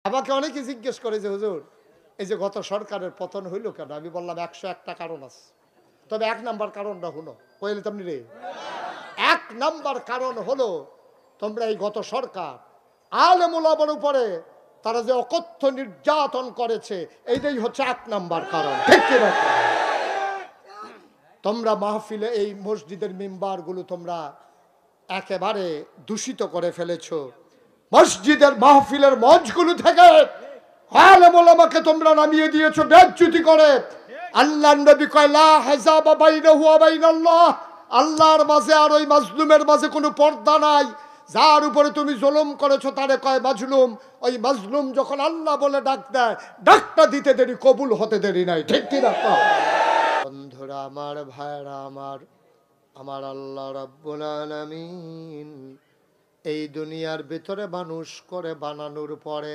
আমাকে অনেকে জিজ্ঞেস করে যে হুজুর এই যে গত সরকারের পতন হইল কেন? আমি বললাম 101টা কারণ আছে, তবে 1 নাম্বার কারণটা হলো কইলে তেমনি রে। 1 নাম্বার কারণ হলো তোমরা এই গত সরকার আলেম ওলামার উপরে তারা যে অকথ্য নির্যাতন করেছে, এইটাই হচ্ছে 1 নাম্বার কারণ। ঠিক কি না? তোমরা মাহফিলে এই মসজিদের মিম্বারগুলো তোমরা একেবারে দূষিত করে ফেলেছো। মসজিদের মাহফিলের মঞ্চগুলো থেকে আলেম ওলামাকে তোমরা নামিয়ে দিয়েছো বেজ্জতি করে। আল্লাহর নবী কয় লা হিজাবা বাইনাহু ওয়া বাইনাল্লাহ, আল্লাহর মাঝে আর ওই মাজলুমের মাঝে কোনো পর্দা নাই। যার উপরে তুমি জুলুম করেছো তারে কয় মাজলুম। ওই মাজলুম যখন আল্লাহ বলে ডাক দেয়, ডাকটা দিতে দেরি, কবুল হতে দেরি নাই। ঠিক কি না? বন্ধুরা আমার, ভাইরা আমার, আমার আল্লাহ রাব্বুল আলামিন এই দুনিয়ার ভিতরে মানুষ করে বানানোর পরে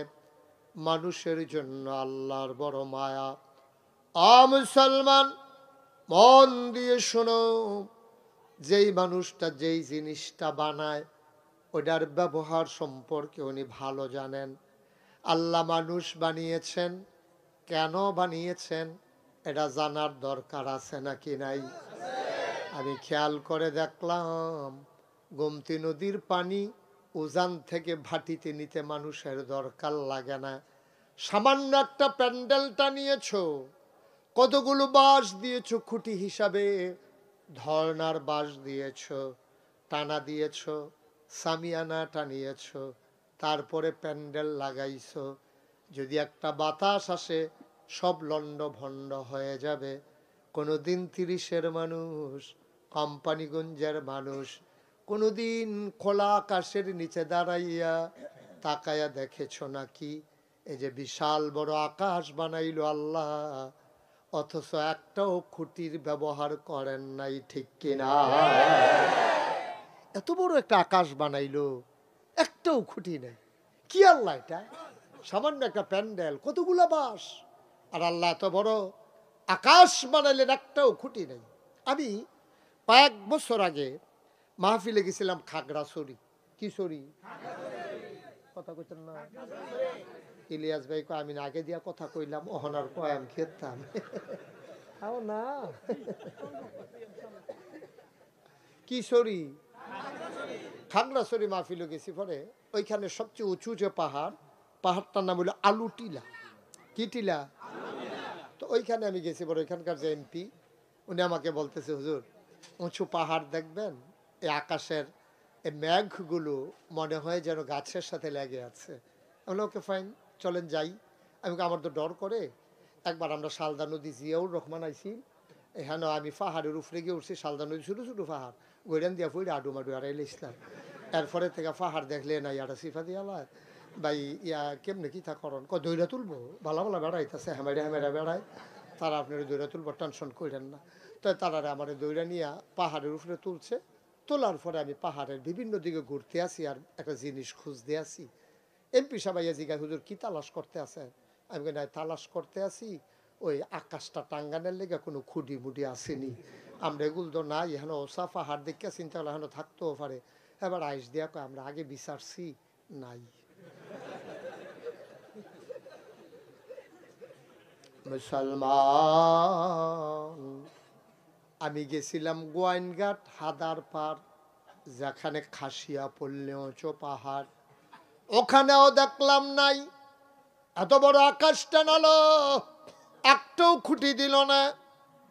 মানুষের জন্য আল্লাহর বড় মায়া। মুসলমান মন দিয়ে শোনো, যেই মানুষটা যেই জিনিসটা বানায় ওটার ব্যবহার সম্পর্কে উনি ভালো জানেন। আল্লাহ মানুষ বানিয়েছেন, কেন বানিয়েছেন এটা জানার দরকার আছে নাকি নাই? আমি খেয়াল করে দেখলাম গোমতী নদীর পানি উজান থেকে ভাটিতে নিতে মানুষের দরকার লাগে না। সামান্য একটা প্যান্ডেলটা নিয়েছো, কতগুলো বাঁশ দিয়েছো খুঁটি হিসাবে, ধর্নার বাঁশ দিয়েছো, টানা দিয়েছো, সামিয়ানা টানিয়েছো, তারপরে প্যান্ডেল লাগাইছো। যদি একটা বাতাস আসে সব লন্ড ভন্ড হয়ে যাবে। কোনোদিন 30-এর মানুষ, কোম্পানিগঞ্জের মানুষ কোনোদিন খোলা আকাশের নিচে দাঁড়াইয়া তাকায়া দেখেছ নাকি? এই যে বিশাল বড় আকাশ বানাইলো আল্লাহ, অথচ একটাও খুঁটির ব্যবহার করেন নাই। ঠিক কিনা? এত বড় একটা আকাশ বানাইলো, একটাও খুঁটি নেই। কি আল্লাহ এটা? সামান্য একটা প্যান্ডেল, কতগুলা বাঁশ, আর আল্লাহ এত বড় আকাশ বানাইলেন, একটাও খুঁটি নেই। আমি কয়েক বছর আগে মাহফিলে গেছিলাম খাগড়াছড়ি। কি সরি? কথা কইতেন না ইলিয়াস ভাই? আমি না আগে দিয়া কথা কইলাম, অহনার কয়াম খেতাম না। কি সরি? খাগড়াছড়ি মাহফিলে গেছি। পরে ওইখানে সবচেয়ে উঁচু যে পাহাড়, পাহাড়টার নাম হলো আলু টিলা। কি টিলা? তো ওইখানে আমি গেছি। পরে ওইখানকার যে এমপি, উনি আমাকে বলতেছে হুজুর উঁচু পাহাড় দেখবেন, এই আকাশের এই মেঘগুলো মনে হয় যেন গাছের সাথে লেগে আছে। আমি ওকে ফাইন, চলেন যাই। আমি আমার তো ডর করে। একবার আমরা শালদা নদী জিয়াউর রহমান আইছি, এখানে আমি পাহাড়ের উপরে গিয়ে উঠছি। শালদা নদী ছোটো ছোটো পাহাড়, গৈরান দিয়া ফুড়ে আডু মাডু আড়াইলে ইসলাম। এরপরে থেকে পাহাড় দেখলে না ইয়াটা সিফা দিয়া ভাই ইয়া কেমনে কি তা করন, দইরা তুলবো, ভালো ভালো বেড়াইতেছে, হেমেরা হেমেরা বেড়ায়, তারা আপনার দইরা তুলবো, টেনশন করেন না। তো তারা আমার দইরা নিয়ে পাহাড়ের উপরে তুলছে। তোলার পরে আমি পাহাড়ের বিভিন্ন দিকে ঘুরতে আসি আর একটা জিনিস খুঁজতে আসি। এমপি সাহেব জিজ্ঞাসা হুজুর কি তালাশ করতে আছেন? আমি না তালাশ করতে আসি ওই আকাশটা টাঙ্গানের লেগে কোনো খুঁটি মুটি আসেনি। আমরা এগুলো তো নাই, এখানে ওসা পাহাড় দেখে চিন্তা হলো এখানে থাকতেও পারে। এবার আইস দিয়া কয় আমরা আগে বিচারছি, নাই। মুসলমান, আমি গেছিলাম গোয়াইনঘাট হাদার পার, যেখানে খাসিয়া পড়লে উঁচু পাহাড়, ওখানেও দেখলাম নাই। এত বড় আকাশ টানালো, একটাও খুঁটি দিল না।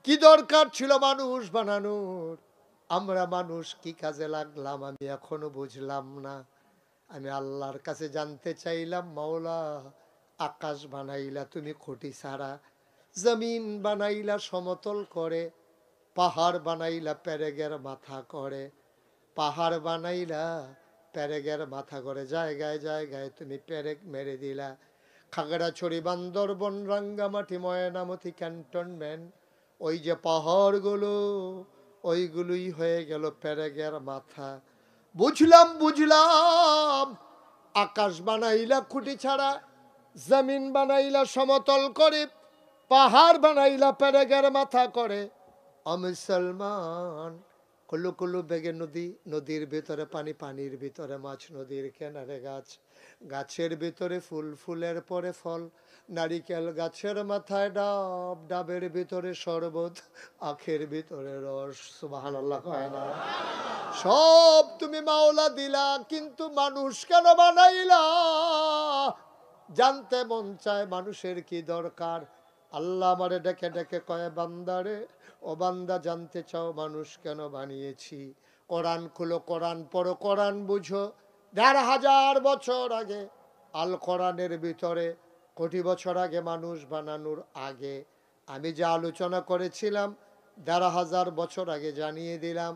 কি দরকার ছিল মানুষ বানানোর? আমরা মানুষ কি কাজে লাগলাম আমি এখনো বুঝলাম না। আমি আল্লাহর কাছে জানতে চাইলাম, মাওলা আকাশ বানাইলা তুমি খুঁটি ছাড়া, জমিন বানাইলা সমতল করে, পাহাড় বানাইলা পেরেগের মাথা করে, পাহাড় বানাইলা পেরেগের মাথা করে, জায়গায় জায়গায় তুমি পেরেক মেরে দিলা। খাগড়াছড়ি, বান্দরবন, রাঙ্গামাটি, ময়নামতি, ক্যান্টনমেন্ট, ওই যে পাহাড়গুলো ওইগুলোই হয়ে গেল পেরেগের মাথা। বুঝলাম বুঝলাম, আকাশ বানাইলা খুঁটি ছাড়া, জমিন বানাইলা সমতল করে, পাহাড় বানাইলা পেরেগের মাথা করে। মুসলমান, কুলু কুলু বেগে নদী, নদীর ভিতরে পানি, পানির ভিতরে মাছ, নদীর কিনারে গাছ, গাছের ভিতরে ফুল, ফুলের পরে ফল, নারিকেল গাছের মাথায় ডাব, ডাবের ভিতরে শরবত, আখের ভিতরে রস। সুবহানাল্লাহ কয় না? সব তুমি মাওলা দিলা, কিন্তু মানুষ কেন বানাইলা? জানতে মন চায় মানুষের কি দরকার। আল্লাহ আমারে ডেকে ডেকে কয়, বান্দারে ও বান্দা, জানতে চাও মানুষ কেন বানিয়েছি? কোরআন খুলো, কোরআন পড়ো, কোরআন বুঝো। ১,৫০০ বছর আগে, আল কোরআনের ভিতরে কোটি বছর আগে মানুষ বানানোর আগে আমি যে আলোচনা করেছিলাম ১,৫০০ বছর আগে জানিয়ে দিলাম।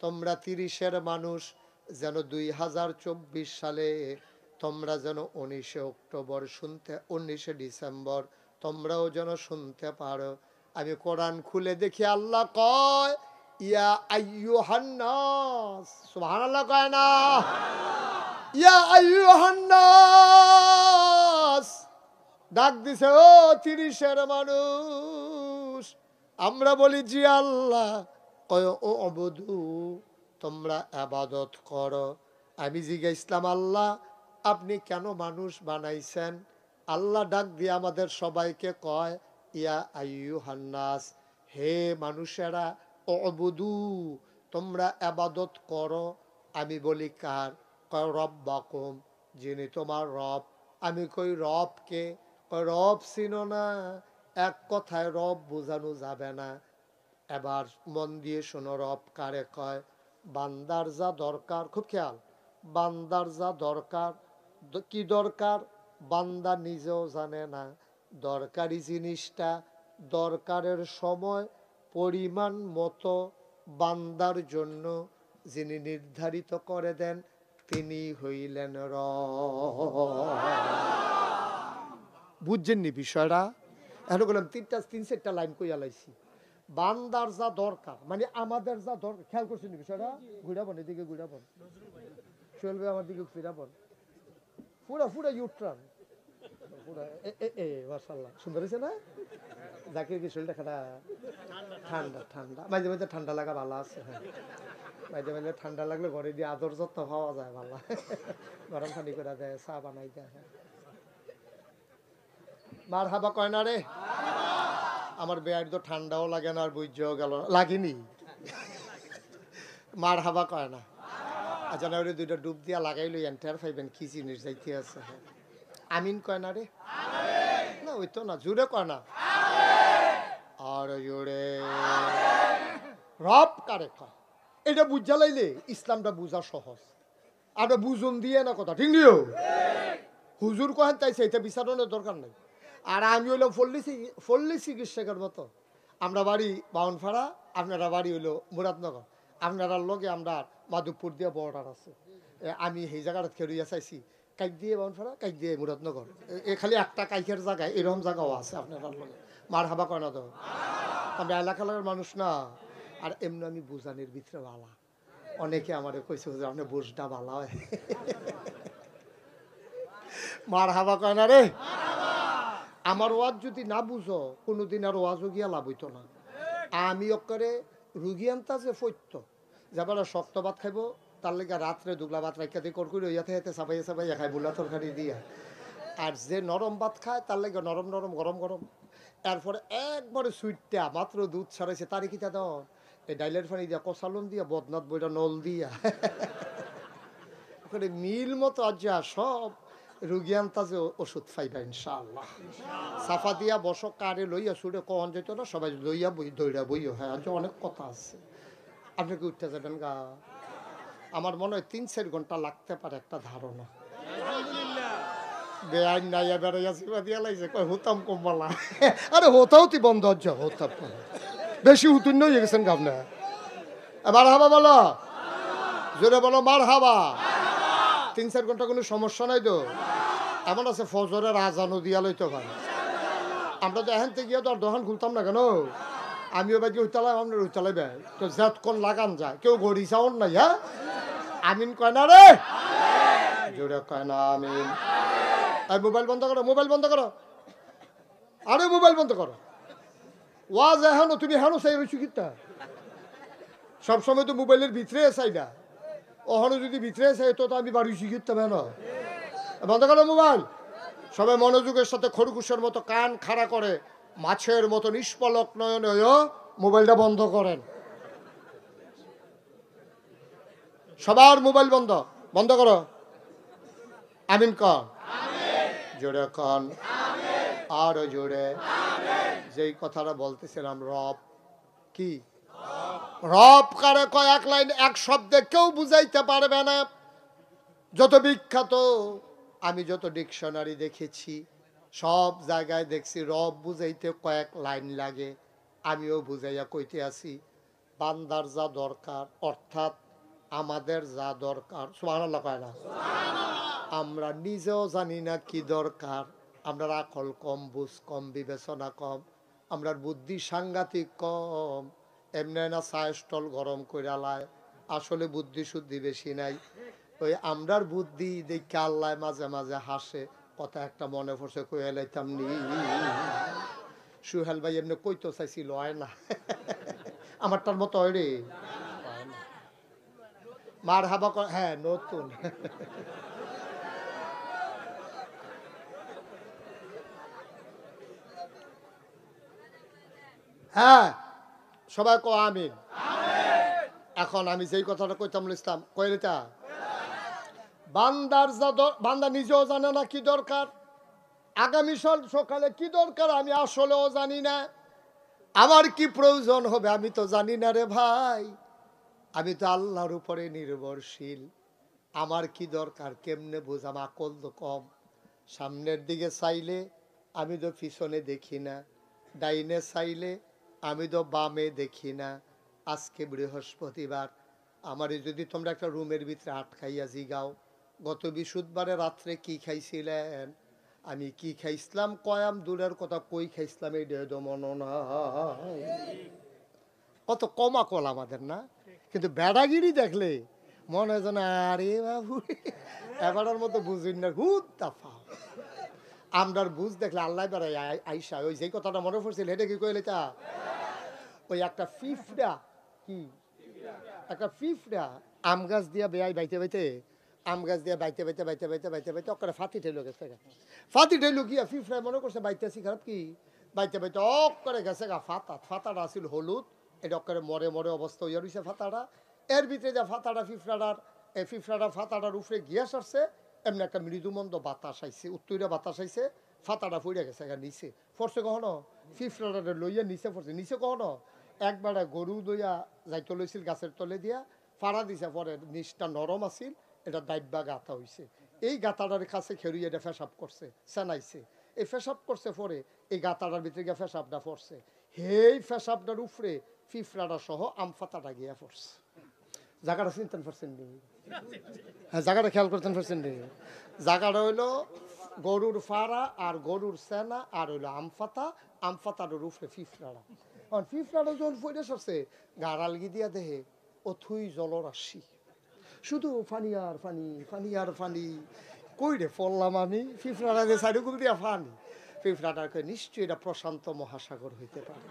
তোমরা ৩০-এর মানুষ যেন ২০২৪ সালে তোমরা যেন ১৯শে অক্টোবর শুনতে, ১৯শে ডিসেম্বর তোমরাও যেন শুনতে পারো। আমি কোরআন খুলে দেখি আল্লাহ কয়, ইয়া আইয়ুহান নাস। সুবহানাল্লাহ কয় না? ইয়া আইয়ুহান নাস ডাক দিছে, ও ৩০-এর মানুষ। আমরা বলি জি আল্লাহ। কয় ও অবধু, তোমরা ইবাদত করো। আমি জিজ্ঞাসলাম, আল্লাহ আপনি কেন মানুষ বানাইছেন? আল্লাহ ডাক দিয়ে আমাদের সবাইকে কয়, ইয়া আইয়ুহান নাস, হে মানুষেরা, উবুদু তোমরা ইবাদত করো। আমি বলি কার? কয় রব্বাকুম, যিনি তোমার রব। আমি কই রব কে? কয় রব চিনো না? এক কথায় রব বোঝানো যাবে না। এবার মন দিয়ে শোনো, রব কারে কয়? বান্দার যা দরকার, খুব খেয়াল, বান্দার যা দরকার। কি দরকার? বান্দা নিজেও জানে না। দরকারি জিনিসটা দরকারের সময় পরিমাণ মতো বান্দার জন্য যিনি নির্ধারিত করে দেন, তিনি হইলেন রব। বুঝছেননি বিষয়টা? এখন বললাম ৩-৪টা লাইন কইয়া লাইছি। বান্দার যা দরকার মানে আমাদের যা দরকার, খেয়াল করছেন বিষয়টা? ঘুরাবন, এদিকে ঘুরাবন, চলবে আমার দিকে ফিরাবন, পুরা পুরা ইউট্রান পুরা। মাশাআল্লাহ, সুন্দর হয়েছে না? জাকির কি শরীরটা খারাপ? ঠান্ডা ঠান্ডা, মাঝে মাঝে ঠান্ডা লাগা ভালো আছে। হ্যাঁ, মাঝে মাঝে ঠান্ডা লাগলে ঘরে দিয়ে আদর যত্ন পাওয়া যায় ভালো। গরম পানি করে দেয়, চা বানাই দেয়। মার হাবা কয় না রে? আমার বেয়ার তো ঠান্ডাও লাগে না, আর বুঝছেও গেল লাগেনি। মার হাবা কয় না? আচ্ছা না, ওরে দুইটা ডুব দিয়া লাগাইলো, এন্টার পাইবেন কি জিনিস যাইতে আছে। আমিন কয় না রে? না ওই তো না, জুড়ে কয় না? আর জোরে। রব কারে কয়? এটা বুঝা লাইলে ইসলামটা বুঝা সহজ। আর বুঝুন দিয়ে না কথা, ঠিক নিও। হুজুর কহেন তাই সেইটা বিচারণের দরকার নেই। আর আমি হইলাম ফল্লি চিকিৎসকের মতো। আমরা বাড়ি বাউনপাড়া, আপনারা বাড়ি হইলো মুরাদনগর। আপনারা লগে আমরা মাধবপুর দিয়ে বর্ডার আছে। আমি সেই জায়গাটা খেয়ে চাইছি, কাইক দিয়ে বাউনপাড়া, কাইক দিয়ে মুরাদনগর। এ খালি একটা কাইকের জায়গায় এরকম জায়গাও আছে আপনার লগে। মার হাবা কয় না তো? আমরা এলাকার মানুষ না। আর এমনি আমি বুঝানির ভিতরে বালা। অনেকে আমারে কইছে যে আপনি বুঝটা বালা হয়। মার হাবা কয় না রে? আমার ওয়াজ যদি না বুঝো, কোনোদিন আর ওয়াজও গিয়া লাভ হইতো না। আমি ওকে রুগী আনতা যে ফৈত্য যাবার শক্ত ভাত খাইব, তার লেগে রাত্রে দুগলা ভাত রাখা দিয়ে করকুড়ি ইয়াতে হেতে চাপাইয়া চাপাইয়া খাই বুলা তরকারি দিয়া। আর যে নরম ভাত খায় তার লেগে নরম নরম গরম গরম। এরপরে একবারে সুইটটা মাত্র দুধ ছাড়াইছে তারি কিতা দাও, এই ডাইলের পানি দিয়া কষালন দিয়া বদনাথ বইটা নল দিয়া ওখানে মিল মতো আজ্জা সব রুগী আনতা যে ওষুধ পাইবা ইনশাআল্লাহ। সাফা দিয়া বসক কারে লইয়া সুরে কখন যেত না, সবাই লইয়া বই দইরা বইও। হ্যাঁ আজ অনেক কথা আছে, আপনি কি উঠতে যাবেন গা? আমার মনে হয় ৩-৪ ঘন্টা লাগতে পারে একটা ধারণা। বেআইন নাইয়া বেড়াইয়া সিবা দিয়া লাইছে, কয় হতাম কমবালা। আরে হতাও তুই বন্ধ হচ্ছে, হতাম বেশি উত্তীর্ণ হয়ে গেছেন গা আপনি। মার হাবা বলো, জোরে বলো মার হাবা। ৩-৪ ঘন্টা কোনো সমস্যা নাই তো? এমন আছে ফজরের আজানও দিয়া লইতে পারে। আমরা তো এখান থেকে গিয়ে তো আর দোকান খুলতাম না কেন? আমিও বাকি উঠতালাই, আপনার উঠতালাই ব্যয় তো যতক্ষণ লাগান যায়। কেউ গড়ি চাউন নাই? হ্যাঁ আমিন কয় না রে? জোরে কয় না আমিন। আর মোবাইল বন্ধ করো, মোবাইল বন্ধ করো, আরে মোবাইল বন্ধ করো। ওয়াজ এখনো তুমি হেনো চাই রয়েছি কিতা সবসময় তো মোবাইলের ভিতরে চাই না, ওখানে যদি ভিতরে চাই তো আমি বাড়ি শিখিতে হবে না। বন্ধ করো মোবাইল। সবাই মনোযোগের সাথে খরগোশের মতো কান খাড়া করে মাছের মতো নিষ্পলক নয়নে মোবাইলটা বন্ধ করেন। সবার মোবাইল বন্ধ, বন্ধ করো। আমিন কন, জোরে কন, আরো জোরে। যেই কথাটা বলতেছিলাম, রব কি? রব কারে কয়েক লাইন এক শব্দে কেউ বুঝাইতে পারবে না। যত বিখ্যাত আমি যত ডিকশনারি দেখেছি সব জায়গায় দেখছি রব বুঝাইতে কয়েক লাইন লাগে। আমিও বুঝাইয়া কইতে আছি, বান্দার যা দরকার অর্থাৎ আমাদের যা দরকার, সুবহানাল্লাহ কয় না? আমরা নিজেও জানি না কি দরকার। আমরা আকল কম, বুঝ কম, বিবেচনা কম, আমরা বুদ্ধি সাংঘাতিক কম। এমনি না চায় স্টল গরম করে আলায়, আসলে বুদ্ধি শুদ্ধি বেশি নাই। ওই আমরার বুদ্ধি দেখে আল্লাহ মাঝে মাঝে হাসে। কথা একটা মনে পড়ছে, কয়ে লাইতাম নি। সুহেল ভাই এমনি কইতো চাইছিল, হয় না। আমারটার মতো হয় রে, মার হাবা। হ্যাঁ নতুন। হ্যাঁ সবাই কো আমিন। এখন আমি যেই কথাটা কইতাম ইসলাম কইলেটা, বান্দার যা বান্দা নিজেও জানে না কি দরকার, আগামী সকালে কি দরকার আমি আসলেও জানি না। আমার কি প্রয়োজন হবে আমি তো জানি না রে ভাই। আমি তো আল্লাহর উপরে নির্ভরশীল। আমার কি দরকার কেমনে বুঝাম? আকল তো কম। সামনের দিকে চাইলে আমি তো পিছনে দেখি না, ডাইনে চাইলে আমি তো বামে দেখি না। আজকে বৃহস্পতিবার, আমারে যদি তোমরা একটা রুমের ভিতরে আটকাইয়া জিগাও গত বৃহস্পতিবারে রাত্রে কি খাইছিলেন, আমি কি খাইছিলাম কয়াম দূরের কথা, কই খাইছিলাম এই দেহ মনো না। কত কমা কল আমাদের না, কিন্তু বেড়াগিরি দেখলে মনে হয় যেন আরে বাবু এবারের মতো বুঝিন না, হুদ দাফা। আমরার বুঝ দেখলে আল্লাহ বেড়াই আইসা। ওই যে কথাটা মনে পড়ছিল এটা কি কইলে তা, ওই একটা ফিফড়া, কি একটা ফিফড়া আম গাছ দিয়া বেয়াই বাইতে বাইতে, আম গাছ দিয়া বাইতে বাইতে বাইতে বাইতে বাইতে বাইতে অক্করে ফাতি ঠেলো গেছে গা। ফাতি ঠেলো গিয়া ফিফড়ায় মনে করছে বাইতেছি খারাপ, কি বাইতে বাইতে অক্করে গেছে গা ফাতা। ফাতাটা আসিল হলুদ, এটা অক্করে মরে মরে অবস্থা হইয়া রয়েছে ফাতাটা। এর ভিতরে যা ফাতাটা ফিফড়াটার, এই ফিফড়াটা ফাতাটার উপরে গিয়া সারছে, এমনি একটা মৃদুমন্দ বাতাস আইছে, উত্তরে বাতাস আইছে, ফাতাটা পড়ে গেছে গা নিচে। পড়ছে কখনো ফিফড়াটা লইয়া নিচে পড়ছে, নিচে কখনো একবারে গরু দইয়া যাইতে লইছিল গাছের তলে দিয়া ফাড়া দিছে, পরে নিচটা নরম আছিল, এটা দাইব্বা গাঁথা হইছে। এই গাঁথাটার কাছে খেরুই এটা ফেসাব করছে, সেনাইছে। এই ফেসাব করছে পরে এই গাঁথাটার ভিতরে গিয়ে ফেসাবটা পড়ছে। হেই ফেসাবটার উপরে ফিফড়াটা সহ আমফাতাটা গিয়া পড়ছে। জায়গাটা চিনতেন পারছেন নি? হ্যাঁ জায়গাটা খেয়াল করতেন পারছেন নি? জায়গাটা হইলো গরুর ফাড়া আর গরুর সেনা আর হইলো আমফাতা, আমফাতাটার উপরে ফিফড়াটা। ফিফড়াটা যখন পড়ে সরছে গাড়ালগি দিয়া দেহে ও থুই জলরাশি, শুধু ফানি আর ফানি, ফানি আর ফানি। কই রে পড়লাম আমি, ফিফড়াটা যে সাইডগুল দিয়া ফানি। ফিফড়াটাকে নিশ্চয়ই এটা প্রশান্ত মহাসাগর হইতে পারে,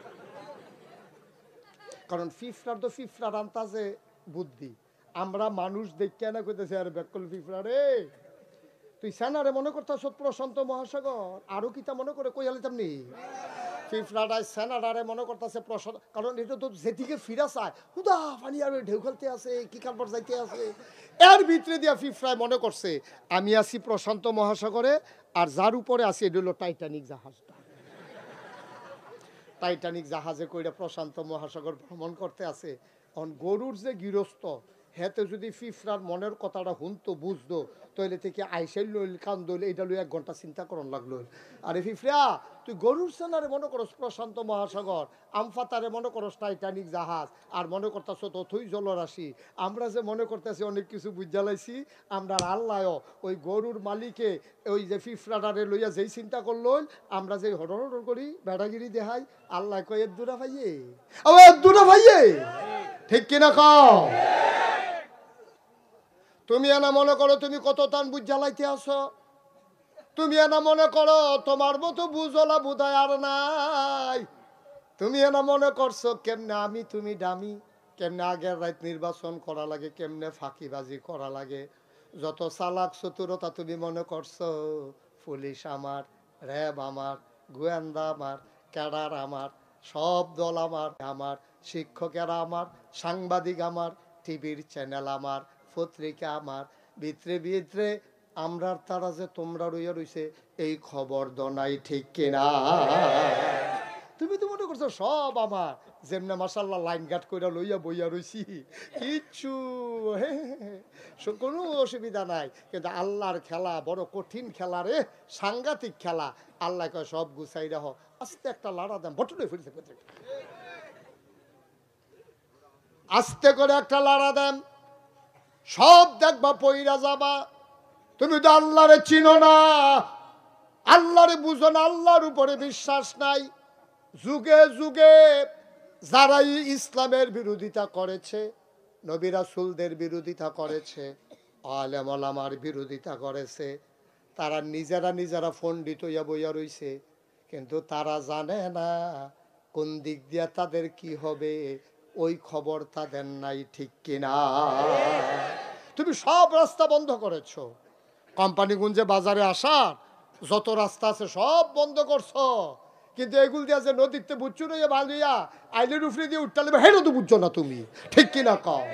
কারণ ফিফড়ার তো ফিফড়ার আন্তাজে বুদ্ধি। আমরা মানুষ দেখতে না কইতেছি আর ব্যাকল ফিফড়া রে, তুই সেনারে মনে করতাস প্রশান্ত মহাসাগর, আরো কিতা মনে করে কই আলিতাম নি। ফিফড়াটায় সেনাডারে মনে করতেছে প্রসাদ, কারণ এটা তো যেদিকে ফিরা চায় হুদা পানি আর ঢেউ খেলতে আছে, কি কারবার যাইতে আছে। এর ভিতরে দিয়া ফিফড়ায় মনে করছে আমি আছি প্রশান্ত মহাসাগরে, আর যার উপরে আছি এটা হলো টাইটানিক জাহাজটা। টাইটানিক জাহাজে কইরা প্রশান্ত মহাসাগর ভ্রমণ করতে আছে। গরুর যে গৃহস্থ হেতে যদি ফিফড়ার মনের কথাটা হুনতো বুঝতো, তাহলে থেকে আইসাই লইল কান্দল, এটা লই 1 ঘন্টা চিন্তা করন লাগলো। আরে ফিফড়া তুই গরুর সেনারে মনে করস প্রশান্ত মহাসাগর, আমফাতারে মনে করস টাইটানিক জাহাজ, আর মনে করতেছ তথই জলরাশি। আমরা যে মনে করতেছি অনেক কিছু বুঝালাইছি, আমরা আল্লাহ ওই গরুর মালিকে ওই যে ফিফড়াটারে লইয়া যেই চিন্তা করল, আমরা যে হড় করি বেড়াগিরি দেখাই, আল্লাহ কয় এর দূরা ভাইয়ে, ও এর দূরা ভাইয়ে, ঠিক কিনা কও? তুমি এনা মনে করো তুমি কত টান বুঝ জ্বালাইতে আসো, তুমি এনা মনে করো তোমার মতো বুঝলা বুধায় আর নাই। তুমি এনা মনে করছো কেমনে আমি তুমি দামি, কেমনে আগের রাত নির্বাচন করা লাগে, কেমনে ফাঁকিবাজি করা লাগে। যত চালাক চতুরতা তুমি মনে করছো, পুলিশ আমার, র্যাব আমার, গোয়েন্দা আমার, ক্যাডার আমার, সব দল আমার আমার, শিক্ষকেরা আমার, সাংবাদিক আমার, টিভির চ্যানেল আমার, পত্রিকা আমার, ভিতরে ভিতরে আমরার তারা যে তোমরা রইয়া রইছে এই খবর দনাই, ঠিক কিনা? তুমি তো মনে করছো সব আমার, যেমনে মাশাআল্লাহ লাইন গাট কইরা লইয়া বইয়া রইছি, কিচ্ছু কোনো অসুবিধা নাই। কিন্তু আল্লাহর খেলা বড় কঠিন খেলা রে, সাংঘাতিক খেলা। আল্লাহ কয় সব গুছাই রাখো, আস্তে একটা লাড়া দেন, বটুলে ফিরতে আস্তে করে একটা লাড়া দেন, সব দেখবা পইরা যাবা। তুমি তো আল্লাহরে চিনো না, আল্লাহরে বুঝো না, আল্লাহর উপরে বিশ্বাস নাই। যুগে যুগে যারাই ইসলামের বিরোধিতা করেছে, নবী রাসূলদের বিরোধিতা করেছে, আলেম ওলামার বিরোধিতা করেছে, তারা নিজেরা পণ্ডিত হইয়া বইয়া রইছে। কিন্তু তারা জানে না কোন দিক দিয়া তাদের কি হবে, ওই খবর তাদের নাই, ঠিক কিনা? তুমি সব রাস্তা বন্ধ করেছো, কোম্পানিগঞ্জে বাজারে আসার যত রাস্তা আছে সব বন্ধ করছো। কিন্তু এগুলো দিয়া যে নদীতে বুঝছো না, বাঁধিয়া আইলের উফরে দিয়ে উঠতে লাগবে, হেঁটে তো বুঝছো না তুমি, ঠিক কিনা কও?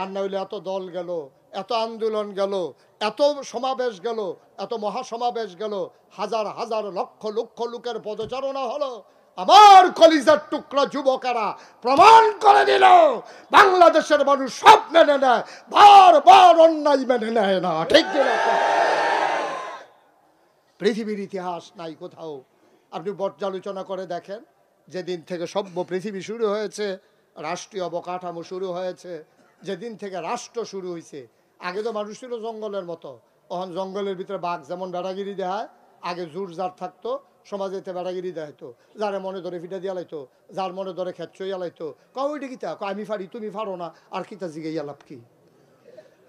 আর না হইলে এত দল গেল, এত আন্দোলন গেল, এত সমাবেশ গেল, এত মহাসমাবেশ গেল, হাজার হাজার লক্ষ লক্ষ লোকের পদচারণা হলো। আমার কলিজার টুকরা যুবকেরা প্রমাণ করে দিল বাংলাদেশের মানুষ সব মেনে নেয়, বারবার অন্যায় মেনে নেয় না, ঠিক কিনা? পৃথিবীর ইতিহাস নাই কোথাও। আপনি পর্যালোচনা করে দেখেন, যেদিন থেকে সভ্য পৃথিবী শুরু হয়েছে, রাষ্ট্রীয় অবকাঠামো শুরু হয়েছে, যেদিন থেকে রাষ্ট্র শুরু হয়েছে, আগে তো মানুষ ছিল জঙ্গলের মতো। তখন জঙ্গলের ভিতরে বাঘ যেমন বেড়াগিরি দেয়, আগে জোর জার থাকতো, সমাজেতে বেড়াগিরি দেখাইতো, যারে মনে ধরে ফিটা দিয়া লাইতো, যার মনে ধরে খেচ্ছইয়া লাইতো। কইটা কিতা, আমি পারি তুমি পারো না, আর কিতা জিগাইয়া লাভ কি?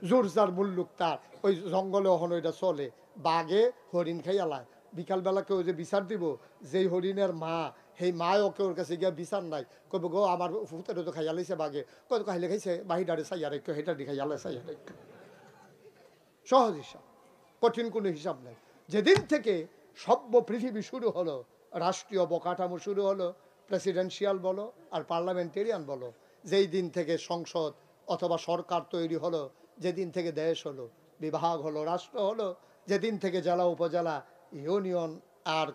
জোর যার মুল্লুক তার। ওই জঙ্গলে ওখানে ওইটা চলে। বাঘে হরিণ খাইয়া লায়, বিকালবেলা কেউ যে বিচার দিব, যেই হরিণের মা, সেই মায় ওকে ওর কাছে গিয়া বিচার নাই, কব গো আমার ফুতের তো খাইয়া লাইছে বাঘে, কত খাইলে খাইছে বাহিডারে চাইয়া রেখো, হেটারি খাইয়া লাই চাইয়া রেখো। সহজ হিসাব, কঠিন কোনো হিসাব নাই। যেদিন থেকে সভ্য পৃথিবী শুরু হলো, রাষ্ট্রীয় অবকাঠামো শুরু হলো, প্রেসিডেন্সিয়াল বলো আর পার্লামেন্টেরিয়ান বলো, যেই দিন থেকে সংসদ অথবা সরকার তৈরি হলো, যেদিন থেকে দেশ হলো, বিভাগ হলো, রাষ্ট্র হলো, যেদিন থেকে জেলা উপজেলা ইউনিয়ন আর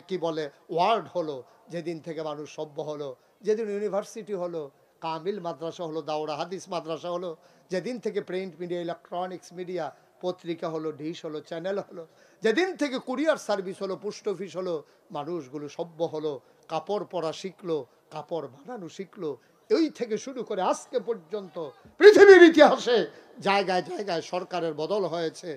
কি বলে ওয়ার্ড হলো, যেদিন থেকে মানুষ সভ্য হলো, যেদিন ইউনিভার্সিটি হলো, কামিল মাদ্রাসা হলো, দাওরা হাদিস মাদ্রাসা হলো, যেদিন থেকে প্রিন্ট মিডিয়া, ইলেকট্রনিক্স মিডিয়া, পত্রিকা হলো, ডিশ হলো, চ্যানেল হলো, যেদিন থেকে কুরিয়ার সার্ভিস হলো, পোস্ট অফিস হলো, মানুষগুলো সভ্য হলো, কাপড় পরা শিখলো, কাপড় বানানো শিখলো। এই থেকে শুরু করে আজকে পর্যন্ত পৃথিবীর ইতিহাসে জায়গায় জায়গায় সরকারের বদল হয়েছে।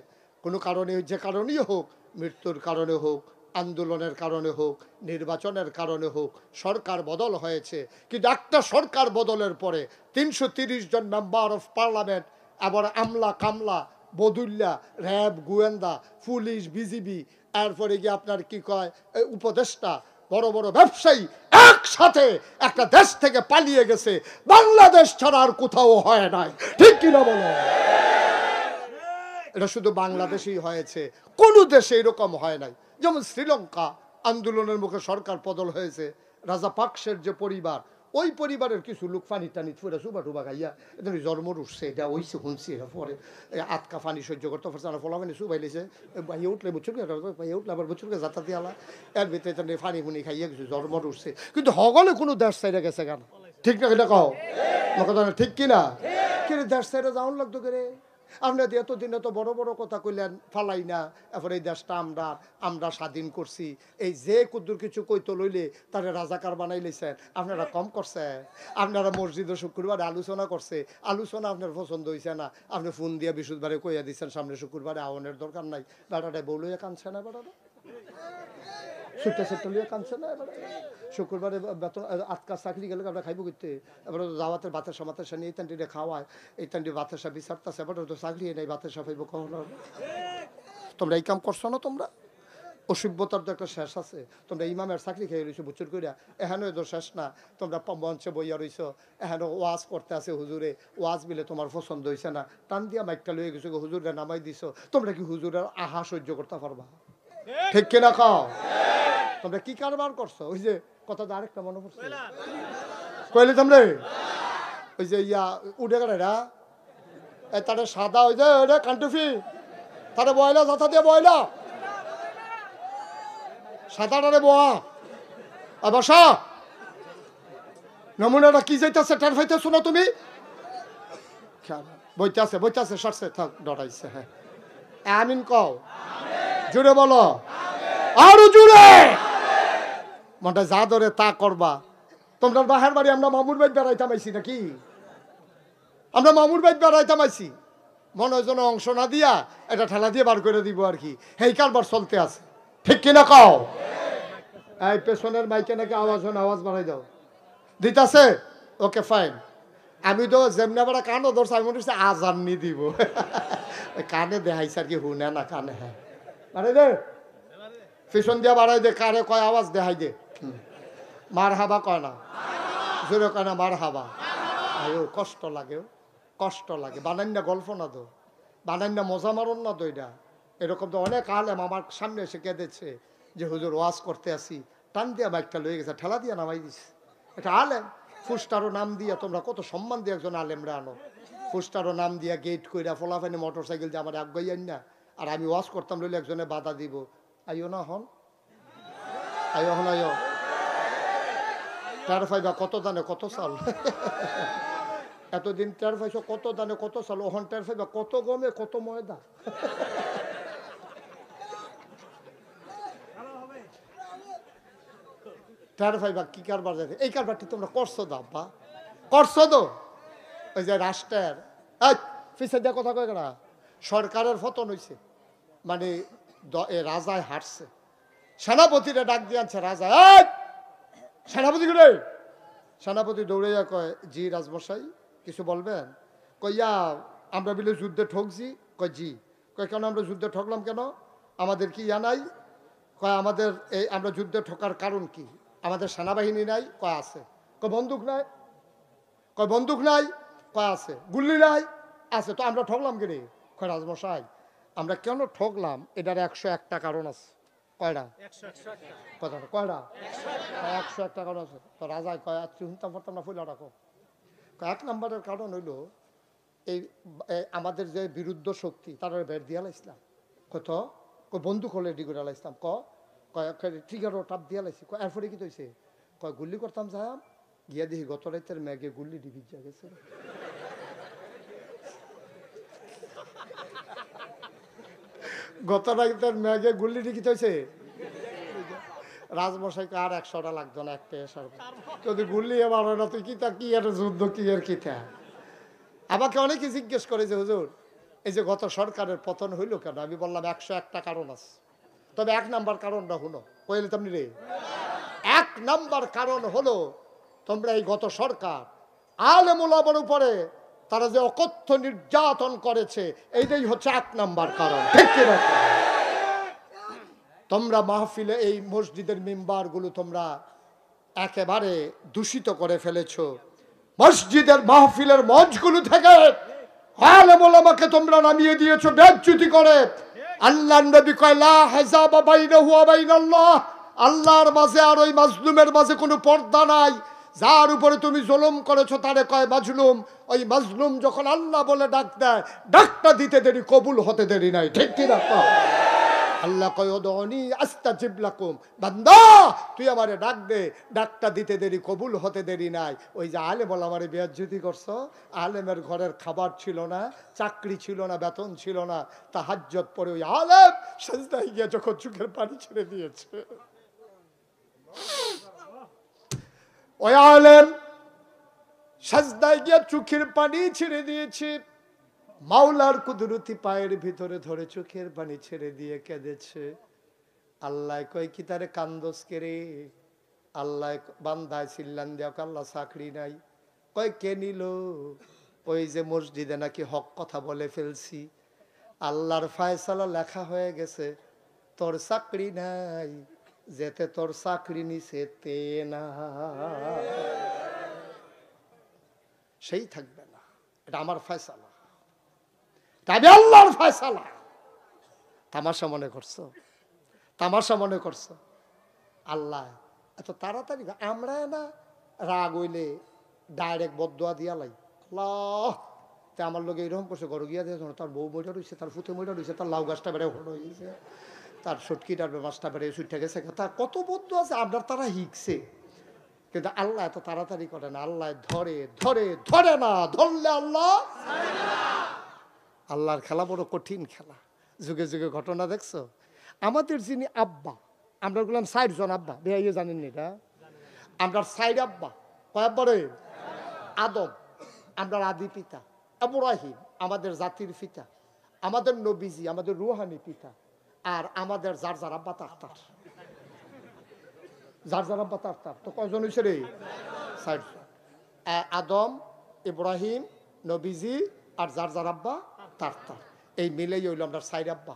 কোনো কারণে, যে কারণেই হোক, মৃত্যুর কারণে হোক, আন্দোলনের কারণে হোক, নির্বাচনের কারণে হোক, সরকার বদল হয়েছে। কিন্তু একটা সরকার বদলের পরে ৩৩০ জন মেম্বার অফ পার্লামেন্ট, আবার আমলা কামলা বদুল্লা, র্যাব, গোয়েন্দা, পুলিশ, বিজিবি, এরপরে গিয়ে আপনার কি কয় উপদেষ্টা, বড় বড় ব্যবসায়ী একসাথে একটা দেশ থেকে পালিয়ে গেছে। বাংলাদেশ ছাড়া আর কোথাও হয় নাই, ঠিক কিনা বলো? এটা শুধু বাংলাদেশেই হয়েছে, কোনো দেশে এরকম হয় নাই। যেমন শ্রীলঙ্কা আন্দোলনের মুখে সরকার বদল হয়েছে, রাজা পাকসের যে পরিবার, ওই পরিবারের কিছু লোক ফানি টানি ফুরা সুবা টুবা খাইয়া এটা জন্ম উঠছে, এটা ওইছে শুনছি, এটা পরে আটকা ফানি সহ্য করতে পারছে না, ফলা ফানি সুবাই লেছে, ভাইয়া উঠলে বুঝছো ভাইয়া উঠলে আবার বুঝছো যাতা দিয়ালা, এর ভিতরে এটা ফানি ফুনি খাইয়া কিছু জন্ম উঠছে। কিন্তু হগলে কোনো দেশ সাইডে গেছে কেন, ঠিক না? এটা কও কথা ঠিক কিনা? কিন্তু দেশ সাইডে যাওয়ার লাগতো করে আপনাদের এতদিন এত বড় বড় কথা কইলেন, ফালাই না, এরপর এই দেশটা আমরা স্বাধীন করছি, এই যে কুদ্দুর কিছু কইতো লইলে তারা রাজাকার বানাই লেছেন, আপনারা কম করছে। আপনারা মসজিদে শুক্রবারে আলোচনা করছে, আলোচনা আপনার পছন্দ হয়েছে না, আপনি ফোন দিয়ে বৃহস্পতিবারে কইয়া দিচ্ছেন সামনে শুক্রবারে আওয়ানের দরকার নাই। বেড়াটা বউ লইয়া কাঁদছে না, বেড়াটা ছুট্টা ছুট্টা লইয়া কাঁদছে না, শুক্রবারে বেতন আটকা চাকরি গেলে আমরা খাইব করতে, এবার দাওয়াতের ভাতের সামাতের সামনে এই তান্ডিটা খাওয়ায়, এই তান্ডি ভাতের সা বিচারতেছে, এবার তো চাকরি নেই, ভাতের সাফাইব কখনো। তোমরা এই কাম করছো না? তোমরা অসভ্যতার তো একটা শেষ আছে। তোমরা ইমামের চাকরি খেয়ে রয়েছো বুচুর করিয়া, এখানে তো শেষ না। তোমরা মঞ্চে বইয়া রইছো, এখানে ওয়াজ করতে আছে হুজুরে, ওয়াজ মিলে তোমার পছন্দ হয়েছে না, টান দিয়া মাইকটা লয়ে গেছো, হুজুরে নামাই দিছো। তোমরা কি হুজুরের আহা সহ্য করতে পারবা? ঠিক কিনা খাও? তোমরা কি কারবার করছো? ওই যে কথা আরেকটা মনে পড়ছে, কইলে তোমরা ওই যে ইয়া উঠে গেলে তারা সাদা ওই যে কান্টুফি, তারা বয়লা যাতা দিয়ে বয়লা সাদাটারে বোয়া বসা। নমুনাটা কি যাইতেছে টের পাইতেছো না তুমি? বইতে আছে সরছে, থাক ডরাইছে। হ্যাঁ আমিন কও, জুড়ে বলো, আরো জুড়ে। মনটা যা ধরে তা করবা। তোমরা বাহার বাড়ি আমরা মামুর বাড়ি বেড়াইতাম আইছি নাকি? আমরা মামুর বাড়ি বেড়াইতাম আইছি, মনে হয় যেন অংশ না দিয়া এটা ঠেলা দিয়ে বার করে দিব আর কি। এই কারবার চলতে আছে, ঠিক কিনা কও? এই পেছনের মাইকে নাকি আওয়াজ হয়, আওয়াজ বাড়াই দাও। দিতাছে? Okay fine. আমি তো যেমনি বড় কানও ধরছি, আমি মনে হচ্ছে আজান নি দিব। কানে দেখাইছে আর কি, হুনে না কানে। হ্যাঁ বাড়াই দে, পিছন দিয়া বাড়াই দে। কারে কয় আওয়াজ দেখাই দে। মার হাবা কয় না, জোরে কয় না মার হাবা। আয়ো কষ্ট লাগে, কষ্ট লাগে। বানান না গল্প না তো, বানান না মজা মারণ না তো। এটা এরকম তো অনেক আলেম আমার সামনে এসে কেঁদেছে যে হুজুর ওয়াজ করতে আসি, টান দিয়া বাইকটা লয়ে গেছে, ঠেলা দিয়া নামাই দিছে। এটা আলেম, ফুস্টারও নাম দিয়া তোমরা কত সম্মান দিয়ে একজন আলেমরা আনো। ফুস্টারও নাম দিয়া গেট কইরা ফলাফানি মোটর সাইকেল দিয়ে আমার আগাই আন না। আর আমি ওয়াজ করতাম লইলে একজনে বাধা দিব। আইও না হন, আইও হন, আইও টের ফাইবা কত দানে কত চাল। এতদিন টের পাইছো কত দানে কত চাল, ওহন টের ফাইবা কত গমে কত ময়দা। টের ফাইবা কি কারবার যাচ্ছে। এই কারবারটি তোমরা করছো তো আব্বা, করছো তো। ওই যে রাষ্ট্রের পিছিয়ে দেওয়া কথা কয় না, সরকারের পতন হয়েছে মানে রাজায় হারছে, সেনাপতিরা ডাক দিয়ে আনছে রাজা। সেনাপতি গুলো, সেনাপতি দৌড়ে যা কয় জি রাজমশাই কিছু বলবেন? কইয়া আমরা বিলে যুদ্ধে ঠকছি। কয় জি। কয় কেন আমরা যুদ্ধে ঠকলাম কেন? আমাদের কি ইয়া নাই? কয় আমাদের এই আমরা যুদ্ধে ঠকার কারণ কি? আমাদের সেনাবাহিনী নাই? কয় আছে। কয় বন্দুক নাই? কয় বন্দুক নাই? কয় আছে। গুল্লি নাই? আছে। তো আমরা ঠকলাম কি রে? কয় রাজমশাই আমরা কেন ঠকলাম এটার 101টা কারণ আছে। কয়টা? কথা কয়টা? 101টা কারণ আছে। তো রাজায় কয় চিন্তা করতাম না, ফুলা রাখো। 1 নম্বরের কারণ হইল এই আমাদের যে বিরুদ্ধ শক্তি তারা বের দিয়া লাইছিলাম। কত বন্দুক হলে এডি করে লাইছিলাম। ট্রিগারও টাপ দিয়া লাইছি। এরপরে কি তৈছে? কয় গুল্লি করতাম যাম, গিয়া দেখি গত রাতের ম্যাগে গুল্লি ডিবি যা গেছে। গত রাতের ম্যাগে গুল্লি ডিকি তৈছে। রাজমশাইকে আর 100টা লাগতো না, একটা এসার যদি গুল্লি এবার হয় না তুই কি তা কি এর যুদ্ধ কি এর কি তা। আমাকে অনেকে জিজ্ঞেস করে যে হুজুর এই যে গত সরকারের পতন হইল কেন? আমি বললাম 101টা কারণ আছে, তবে 1 নাম্বার কারণটা হলো কইলে তেমনি রে। 1 নাম্বার কারণ হলো তোমরা এই গত সরকার আলেম ওলামার উপরে তারা যে অকথ্য নির্যাতন করেছে, এইটাই হচ্ছে 1 নাম্বার কারণ। ঠিক কি না? তোমরা মাহফিলে এই মসজিদের মিম্বারগুলো তোমরা একেবারে দূষিত করে ফেলেছো। মসজিদের মাহফিলের মঞ্চগুলো থেকে আলেম ওলামাকে তোমরা নামিয়ে দিয়েছো বেজ্জতি করে। আল্লাহর নবী কয় লা হিজাবা বাইনাহু ওয়া বাইনাল্লাহ, আল্লাহর মাঝে আর ওই মাজলুমের মাঝে কোনো পর্দা নাই। যার উপরে তুমি জুলুম করেছো তারে কয় মাজলুম। ওই মাজলুম যখন আল্লাহ বলে ডাক দেয়, ডাকটা দিতে দেরি, কবুল হতে দেরি নাই। ঠিক কি না? আল্লাহ কয় উদউনি আস্তাজিব লাকুম, বান্দা তুই আমারে ডাক দে, ডাকটা দিতে দেরি, কবুল হতে দেরি নাই। ওই যে আলেম ওলামারে বেইজ্জতি করছো, আলেমের ঘরের খাবার ছিল না, চাকরি ছিল না, বেতন ছিল না, তাহাজ্জুদ পড়ে ওই আলেম সিজদায় গিয়ে যখন চোখের পানি ছেড়ে দিয়েছে, ওই আলেম সিজদায় গিয়ে চোখের পানি ছেড়ে দিয়েছে, মাওলার কুদরতি পায়ের ভিতরে ধরে চোখের পানি ছেড়ে দিয়ে কেঁদেছে। আল্লাহ কয় কি তারে কান্দস কে রে? আল্লাহ বান্দায় চিল্লান দেয়া আল্লাহ চাকরি নাই। কয় কে নিল? ওই যে মসজিদে নাকি হক কথা বলে ফেলছি, আল্লাহর ফায়সালা লেখা হয়ে গেছে, তোর চাকরি নাই, যেতে তোর চাকরি নিছে তে না, সেই থাকবে না। এটা আমার ফয়সালা, তবে আল্লাহর ফয়সালা। তামাশা মনে করছো? তামাশা মনে করছো? আল্লাহ এত তাড়াতাড়ি, আমরা না রাগ হইলে ডাইরেক্ট বদদোয়া দিয়া লাই, আল্লাহ তে আমার লোক এরকম করছে, ঘর গিয়া দিয়ে তার বউ মইটা রয়েছে, তার ফুতে মইটা রয়েছে, তার লাউ গাছটা বেড়ে হলো হয়েছে, তার সটকিটার মাছটা বেড়ে ছুটে গেছে, তার কত বদ্ধ আছে আপনার, তারা হিকছে। কিন্তু আল্লাহ এত তাড়াতাড়ি করে না, আল্লাহ ধরে ধরে ধরে না, ধরলে আল্লাহ। আল্লাহর খেলা বড় কঠিন খেলা। যুগে যুগে ঘটনা দেখছো। আমাদের যিনি আব্বা, আমরা বললাম ৬০ জন আব্বা, বেহাইয়ে জানেন এটা, আমরা ৬০ আব্বা। কয় আব্বা রে? আদম আমরা আদি পিতা, ইব্রাহিম আমাদের জাতির পিতা, আমাদের নবীজি আমাদের রুহানি পিতা, আর আমাদের যার যার আব্বা তার তার, যার যার আব্বা তার তার। তো কয়জন হয়েছে রে? ৬০ জন। আদম, ইব্রাহিম, নবীজি আর যার যার আব্বা তার তার, এই মিলেই হইল আমরা ৬০ আব্বা।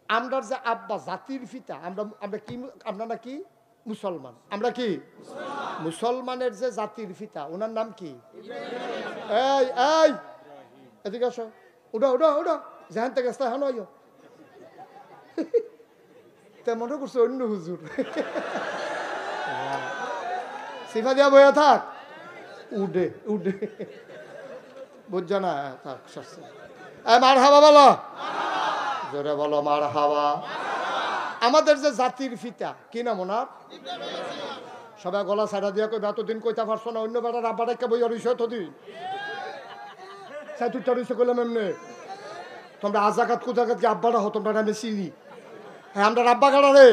আমরা যে আব্বা জাতির পিতা, আমরা কি, আমরা নাকি মুসলমান, আমরা কি মুসলমানের যে জাতির পিতা, ওনার নাম কি? এই এই এদিকে আসো, উঠো উঠো উঠো, যেখান থেকে আসতে হানো মনে করছে অন্য হুজুর। সিফা দিয়া বইয়া থাক, উঠে উঠে বুঝছো না? থাক মার হাওয়া বলো, জোরে বলো মার হাওয়া। আমাদের যে জাতির পিতা, কি নাম ওনার? সবাই গলা ছাড়া দিয়া কই, এতদিন কইতা পারছো না, অন্য বেটার আব্বাটা কে বইয়া রইছে এতদিন, সাইতুরটা রইছে কইলাম এমনি। তোমরা আজাকাত কুজাকাত কি আব্বাটা হতো, তোমরা আমি চিনি। হ্যাঁ আমরা আব্বা কাটা রে,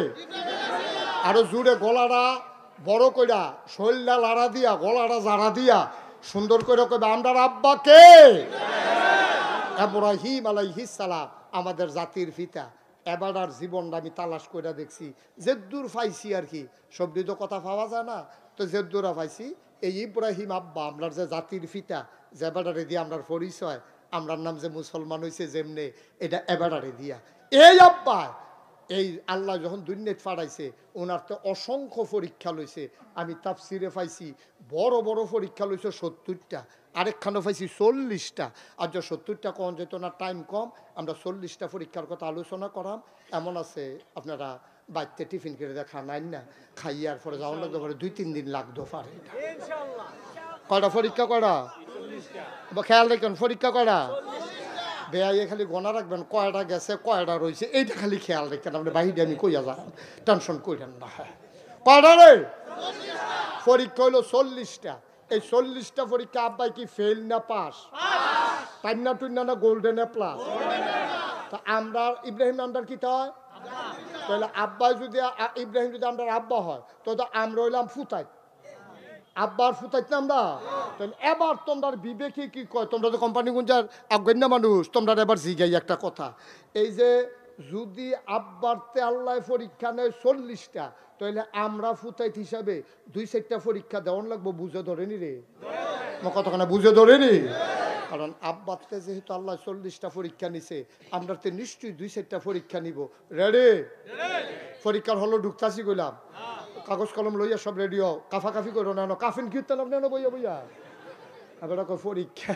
আরো জুড়ে গলাটা বড় কইরা, শৈলটা লাড়া দিয়া, গলাটা জাড়া দিয়া সুন্দর করে কইবা, আমরা আব্বা কে? ইব্রাহিম আলাইহিস সালাম আমাদের জাতির পিতা। এবারটার জীবনটা আমি তালাশ করে দেখছি, যেদূর পাইছি আর কি, সবদি তো কথা পাওয়া যায় না, তো যেদূরা পাইছি এই ইব্রাহিম আব্বা আমরার যে জাতির পিতা, যে এবারটারে দিয়ে আমরার পরিচয়, আমরার নাম যে মুসলমান হয়েছে যেমনে, এটা এবারটারে দিয়া। এই আব্বা এই আল্লাহ যখন দুনিয়াত পাঠাইছে, ওনার তো অসংখ্য পরীক্ষা লইছে। আমি তাফসিরে পাইছি বড় বড় পরীক্ষা লইছে ৭০টা, আরেকখানে পাইছি ৪০টা। আর যে ৭০টা কম যেত না, টাইম কম, আমরা ৪০টা পরীক্ষার কথা আলোচনা করাম। এমন আছে আপনারা বাড়িতে টিফিন করে দেখা নাই না, খাইয়ার পরে যাওয়ার লাগতে পারে ২-৩ দিন লাগতে পারে। কয়টা পরীক্ষা? কয়টা? খেয়াল রাখবেন, পরীক্ষা কয়টা? বেয়াইয়ে খালি গনা রাখবেন, কয়টা গেছে কয়টা রয়েছে, এইটা খালি খেয়াল রাখেন। আপনি বাহিরে আমি কইয়া যান, টেনশন করেন না। হ্যাঁ কয়টা রে? পরীক্ষা হইলো ৪০টা। এই ৪০টা পরীক্ষা আব্বাই কি ফেল না পাস? টাইনা টুইনা না গোল্ডেন এ প্লাস? তা আমরা ইব্রাহিম নামটার কি হয়? তাহলে আব্বাই যদি, ইব্রাহিম যদি আমরা আব্বা হয়, তো আমরা হইলাম ফুতাই, আব্বার ফুতাইতে আমরা। এবার তোমরা বিবেকে কি কয়, তোমরা তো কোম্পানি গুঞ্জার অজ্ঞান্য মানুষ, তোমরা এবার জিগাই একটা কথা, এই যে যদি আব্বারতে আল্লাহ পরীক্ষা নেয় ৪০টা, তাহলে আমরা ফুতাইত হিসাবে ২-৪টা পরীক্ষা দেওয়ান লাগবো। বুঝে ধরেনি রে? কতখানে বুঝে ধরেনি? কারণ আব্বারতে যেহেতু আল্লাহ ৪০টা পরীক্ষা নিছে, আমরা তো নিশ্চয়ই 2-4টা পরীক্ষা নিব। রেডি? পরীক্ষার হলো ঢুকতাছি গেলাম, কাগজ কলম লইয়া সব রেডি হও, কাফাকাফি করো না, কাফিন কীর্তন নেন বইয়া বইয়া। আমরা পরীক্ষা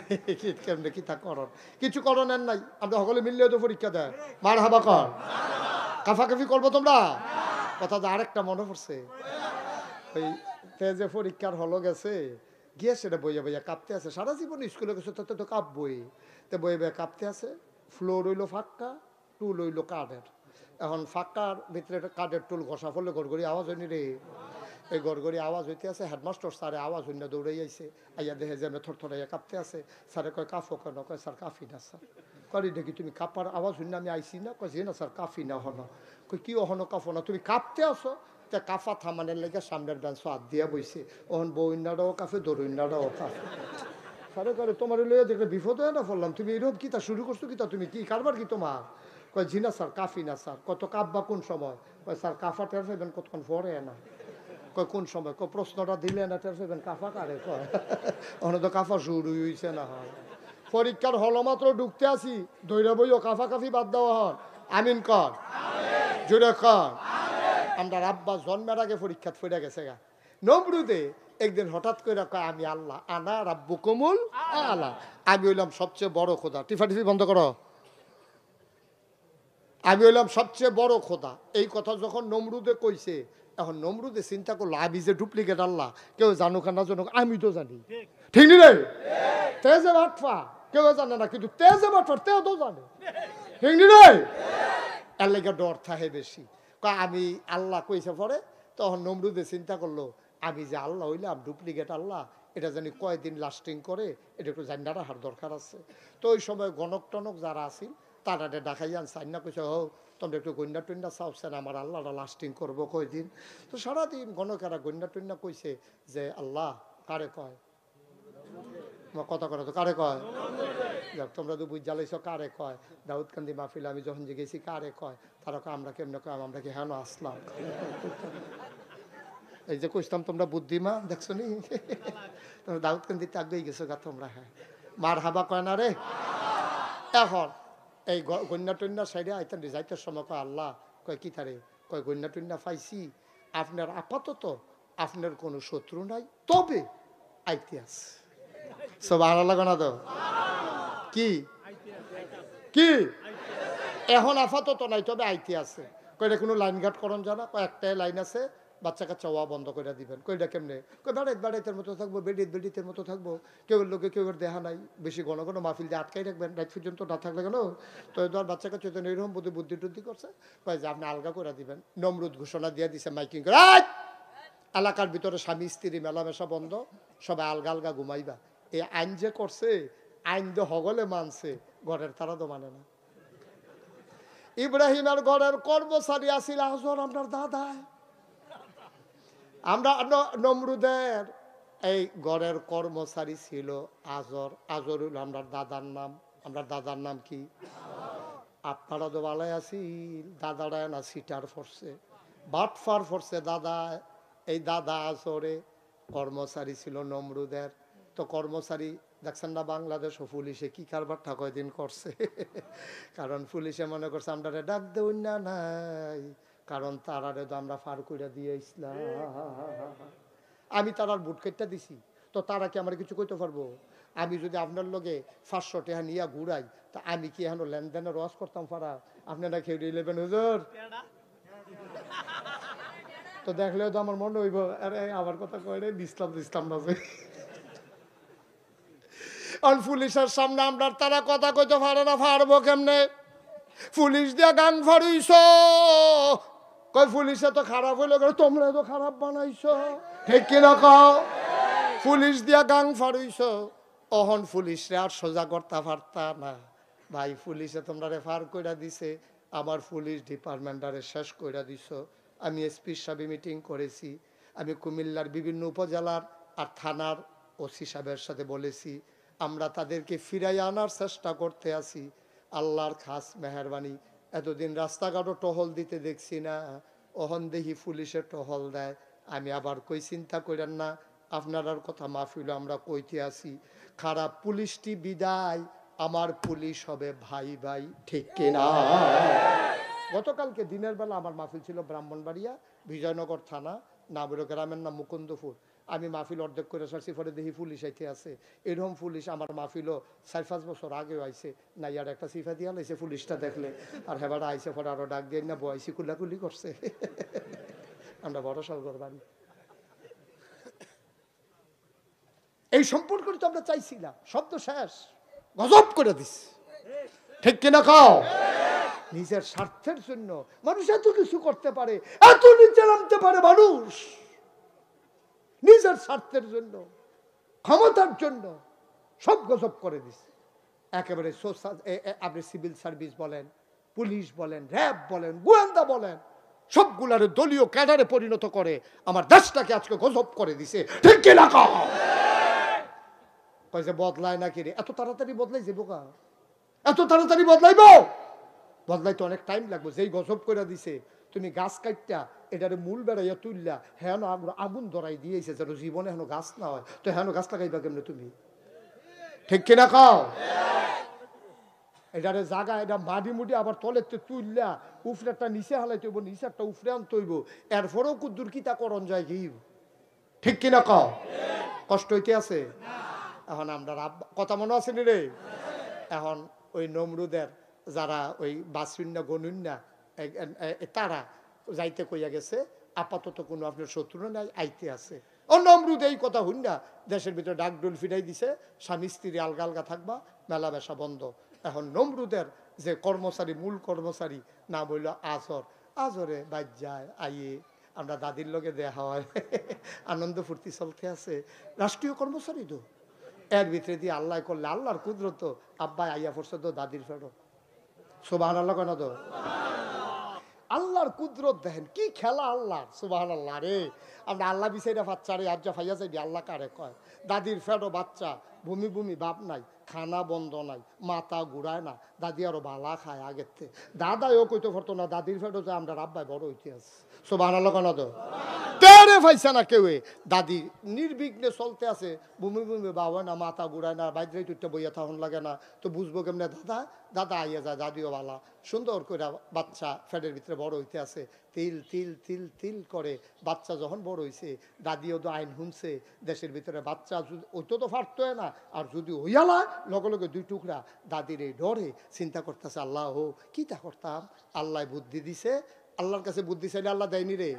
কেমনে কি তা করন, কিছু করণের নাই, আমরা সকলে মিললেও তো পরীক্ষা দেয়। মার হাবা কর, কাফাকাফি করবো তোমরা। কথা যে আরেকটা মনে পড়ছে, ওই যে পরীক্ষার হলো গেছে, গিয়ে সেটা বইয়া বইয়া কাঁপতে আছে। সারা জীবন স্কুলে গেছে, তাতে তো কাঁপবই, তো বইয়ে বইয়া কাঁপতে আছে। ফ্লোর হইলো ফাঁকা, টুল হইলো কাঠের। এখন ফাঁকার ভিতরে কাঠের টুল ঘষা ফলে গড়গড়ি আওয়াজ হয়নি রে। এই গড়গড়ি আওয়াজ হইতে আছে, হেডমাস্টার স্যারে আওয়াজ হইনা দৌড়াই আইছে, আইয়া দেখে যে আমি থরথরাইয়া কাঁপতে আছে। স্যারে কয় কাফো কেন? কয় স্যার কাফি না স্যার। কয় দেখি তুমি কাঁপার আওয়াজ হইনা আমি আইসি না? কয় যে না স্যার কাফি না হনো। কই কি অহনো কাফো না, তুমি কাঁপতে আসো? তা কাফা থামানের লেগে সামনের বেঞ্চ হাত দিয়া বইছে, ওহন বইনাটাও কাফে, দরুইনাটাও কাফে। স্যারে করে তোমার লইয়া দেখলে বিপদ হয়ে না পড়লাম, তুমি এরকম কি তা শুরু করছো কি তা, তুমি কি কারবার কি তোমার? কয় জি না স্যার কাফি না স্যার। কত কাঁপবা কোন সময়? কয় স্যার কাফা টের পাইবেন কতক্ষণ পরে না। কয় কোন সময়? কয় প্রশ্নটা দিলে না টের পাইবেন কাফা কারে কয়। ওখানে তো কাফা শুরু হইছে না হয়। পরীক্ষার হল মাত্র ঢুকতে আসি, দৈরা বইও কাফা কাফি বাদ দেওয়া হন। আমিন কর। জোরে কর। আমরা আব্বা জন্মের আগে পরীক্ষা ফিরে গেছে গা। নমরুদে একদিন হঠাৎ করে কয় আমি আল্লাহ, আনা রাব্বুকুমুল আলা, আমি হইলাম সবচেয়ে বড় খোদা। টিফাটিফি বন্ধ করো। আমি হইলাম সবচেয়ে বড় খোদা। এই কথা যখন নমরুদে কইছে, এখন নমরুদে চিন্তা করলো আমি যে ডুপ্লিকেট আল্লাহ, কেউ জানুক আর না জানুক আমি তো জানি, ঠিক নি রে? তেজে বাটফা কেউ জানে না, কিন্তু তেজে বাটফা তেও তো জানে, ঠিক নি রে? এর লেগে ডর থাকে বেশি। আমি আল্লাহ কইছে পরে, তখন নমরুদে চিন্তা করলো আমি যে আল্লাহ হইলাম ডুপ্লিকেট আল্লাহ, এটা জানি কয়দিন লাস্টিং করে, এটা একটু জান্নার হার দরকার আছে। তো ওই সময় গণক টনক যারা আছিল তারা দেখাই আনছে, আন্না কইছে ও তোমরা একটু গন্যা টন্যা চাওছেন, আমার আল্লাহটা লাস্টিং করবো কয়দিন। তো সারাদিন গণকেরা গন্যা টন্যা কইছে যে আল্লাহ কারে কয়, কথা করে তো কারে কয়, তোমরা তো বুঝ জ্বালাইছ কারে কয়। দাউদকান্দি মাহফিল আমি যখন যে গেছি কারে কয়, তারা কয় আমরা কেমনে কয়, আমরা কি হেন আসলাম। এই যে কইতাম তোমরা বুদ্ধিমা দেখছো নি, তোমরা দাউদকান্দিতে আগেই গেছো গা তোমরা। হ্যাঁ মার হাবা কয় না রে। এখন এই গন্যা টন্যা সাইডে আইতেন যাইতে সময় কয় আল্লাহ, কয় কি তারে কয় গন্যা টন্যা পাইছি, আপনার আপাতত আপনার কোনো শত্রু নাই, তবে আইতে আছে। সব ভালো লাগে না তো কি কি, এখন আপাতত নাই তবে আইতে আছে। কয়টা কোনো লাইন ঘাট করন জানা, কয়েকটাই লাইন আছে, বাচ্চা কাচ্চা ওয়া বন্ধ করে দিবেন। কইটা কেমনে, কই বেড়াইতের মতো থাকবো, বেডিতের মতো থাকবো, কেউ লোকে কেউ দেখা নাই, বেশি ঘন ঘন মাহফিল দিয়ে আটকাই রাখবেন, রাত পর্যন্ত না থাকলে গেল। তো ধর বাচ্চা কাচ্চা তো এরকম বুদ্ধি টুদ্ধি করছে, কয় যে আপনি আলগা করে দিবেন। নমরুদ ঘোষণা দিয়ে দিছে মাইকিং করে, এলাকার ভিতরে স্বামী স্ত্রী মেলামেশা বন্ধ, সবাই আলগা আলগা ঘুমাইবা। এই আইন যে করছে, আইন তো হগলে মানছে, ঘরের তারা তো মানে না। ইব্রাহিমের ঘরের কর্মচারী আসিল আজর আপনার দাদা, আমরা নমরুদের এই ঘরের কর্মচারী ছিল আজর। আজর হইল আমরা দাদার নাম। আমরা দাদার নাম কি? আপনারা তো ভালোই আছি, দাদারা না সিটার ফরছে, বাটফার ফরছে দাদা। এই দাদা আজরে কর্মচারী ছিল নমরুদের। তো কর্মচারী দেখছেন না বাংলাদেশ ও পুলিশে কি কারবারটা কয়দিন করছে। কারণ পুলিশে মনে করছে আমরা ডাক দেউন না নাই, কারণ তারারে তো আমরা ফার করে দিয়ে ইসলাম। আমি তারার বুট কেটটা দিছি, তো তারা কি আমার কিছু কইতে পারবো? আমি যদি আপনার লগে 500 টাকা নিয়ে ঘুরাই, তা আমি কি এখন লেনদেনের রস করতাম পারা? আপনারা খেয়ে 11 হুজুর তো দেখলেও তো আমার মনে হইব আরে আমার কথা কয় রে ইসলাম বাজে। আর পুলিশের সামনে আমরা তারা কথা কইতে পারে না, পারবো কেমনে? পুলিশ দিয়া গান ফাড়িস, কই পুলিশে তো খারাপ হইলো, তোমরা তো খারাপ বানাইছো, ঠিক কিনা কও? পুলিশ দিয়া গান ফাড়িস, অহন পুলিশরে আর সোজা করতে পারতা না ভাই। পুলিশে তোমরা রেফার কইরা দিছে, আমার পুলিশ ডিপার্টমেন্টারে শেষ কইরা দিছ। আমি এসপি সাহেব মিটিং করেছি, আমি কুমিল্লার বিভিন্ন উপজেলার আর থানার ওসি সাহেবের সাথে বলেছি, আমরা তাদেরকে ফিরাই আনার চেষ্টা করতে আছি। আল্লাহর খাস মেহরবানি, এতদিন রাস্তাঘাটও টহল দিতে দেখছি না, অহন দেখি পুলিশে টহল দেয়। আমি আবার কই চিন্তা করেন না, আপনার কথা মাহফিল আমরা কইতে আছি, খারাপ পুলিশটি বিদায়, আমার পুলিশ হবে ভাই ভাই, ঠিক কিনা? গতকালকে দিনের বেলা আমার মাহফিল ছিল ব্রাহ্মণবাড়িয়া বিজয়নগর থানা, নাবুরো গ্রামের নাম মুকুন্দপুর। আমি মাহফিল অর্ধেক করে সারছি, পরে দেখি পুলিশ আইতে আছে। এরকম পুলিশ আমার মাহফিলও 4-5 বছর আগেও আইছে না, ইয়ার একটা সিফা দিয়া লাইছে পুলিশটা দেখলে, আর হেবারা আইসে পরে আরো ডাক দিয়ে না বয়সি কুলাকুলি করছে। আমরা বড় সালগর বাড়ি, এই সম্পর্ক তো আমরা চাইছিলাম, শব্দ শেষ, গজব করে দিস, ঠিক কিনা খাও? নিজের স্বার্থের জন্য মানুষ এত কিছু করতে পারে, এত নিচে নামতে পারে মানুষ, নিজের স্বার্থের জন্য, ক্ষমতার জন্য সব গজব করে দিছে। একেবারে আপনি সিভিল সার্ভিস বলেন, পুলিশ বলেন, র্যাব বলেন, গোয়েন্দা বলেন, সবগুলার দলীয় ক্যাডারে পরিণত করে আমার দেশটাকে আজকে গজব করে দিছে, ঠিক কিনা খাও? কয় যে বদলায় নাকি রে, এত তাড়াতাড়ি বদলাই যাবো কা? এত তাড়াতাড়ি বদলাইব? বদলাইতে অনেক টাইম লাগবে। যেই গজব করে দিছে, তুমি গাছ কাটটা এটারে মূল বেড়াইয়া তুললা, হেন আগুন ধরাই দিয়েছে যেন জীবনে হেন গাছ না হয়, তো হেন গাছ লাগাইবা কেমনে তুমি, ঠিক কিনা খাও? এটারে জাগা এটা মাটি মুটি আবার তলেতে তুললা উফরে একটা নিচে হালাইতে হইব, নিচে একটা উফরে আনতে হইব, এরপরেও কুদ্দুর কিতা করণ যায় কি, ঠিক কিনা কও? কষ্ট হইতে আছে? এখন আমরা কথা মনে আছে নি রে? এখন ওই নমরুদের যারা ওই বাসুন্না গনুন্না তারা যাইতে কইয়া গেছে আপাতত কোনো আপনার শত্রু নাই, আইতে আছে। ও নমরুদ এই কথা হুন্না দেশের ভিতরে ডাকডোল ফিরাই দিছে, স্বামী স্ত্রী আলগা আলগা থাকবা, মেলা বেশা বন্ধ। এখন নমরুদের যে কর্মচারী, মূল কর্মচারী নাম হইল আজর, আজরে বাদ যায় আইয়ে আমরা দাদির লগে দেখা হয়, আনন্দ ফুর্তি চলতে আছে, রাষ্ট্রীয় কর্মচারী তো। এর ভিতরে দিয়ে আল্লাহ করলে আল্লাহর কুদরত আব্বাই আইয়া পড়ছে তো দাদির ফেরো, সুবহানাল্লাহ কেন তো? আল্লাহর কুদরত দেখেন কি খেলা আল্লাহর, সুবহানাল্লাহ রে। আমরা আল্লাহ বিষয়টা বাচ্চা রে আজ্জা ফাইয়া যাইবি, আল্লাহ কারে কয়? দাদির ফেরো বাচ্চা, ভূমি ভূমি বাপ নাই, খানা বন্ধ নাই, মাথা ঘুরায় না, দাদি আরো বালা খায় আগের থেকে। দাদাও কইতে পারতো না দাদির ফেরো যে আমরা রাব্বাই বড় ইতিহাস, সুবহানাল্লাহ কেন তো? টেরে পাইছে না কেউ, দাদি নির্বিঘ্নে চলতে আছে, ভূমি ভূমি বাবা না, মাথা ঘুরায় না, বাইরে তুইটা বইয়া থাকুন লাগে না, তো বুঝবো কেমনে দাদা? দাদা আইয়া যায়, দাদিও বালা সুন্দর করে বাচ্চা ফ্যাটের ভিতরে বড় হইতে আছে, তিল তিল তিল তিল করে বাচ্চা যখন বড় হইছে, দাদিও তো আইন শুনছে দেশের ভিতরে বাচ্চা ওইতো তো ফাটতো না, আর যদি হইয়ালা লগে লগে দুই টুকরা, দাদির এই ডরে চিন্তা করতেছে আল্লাহ হো কিটা করতাম, আল্লাহ বুদ্ধি দিছে। আল্লাহর কাছে বুদ্ধি চাইলে আল্লাহ দেয়নি রে?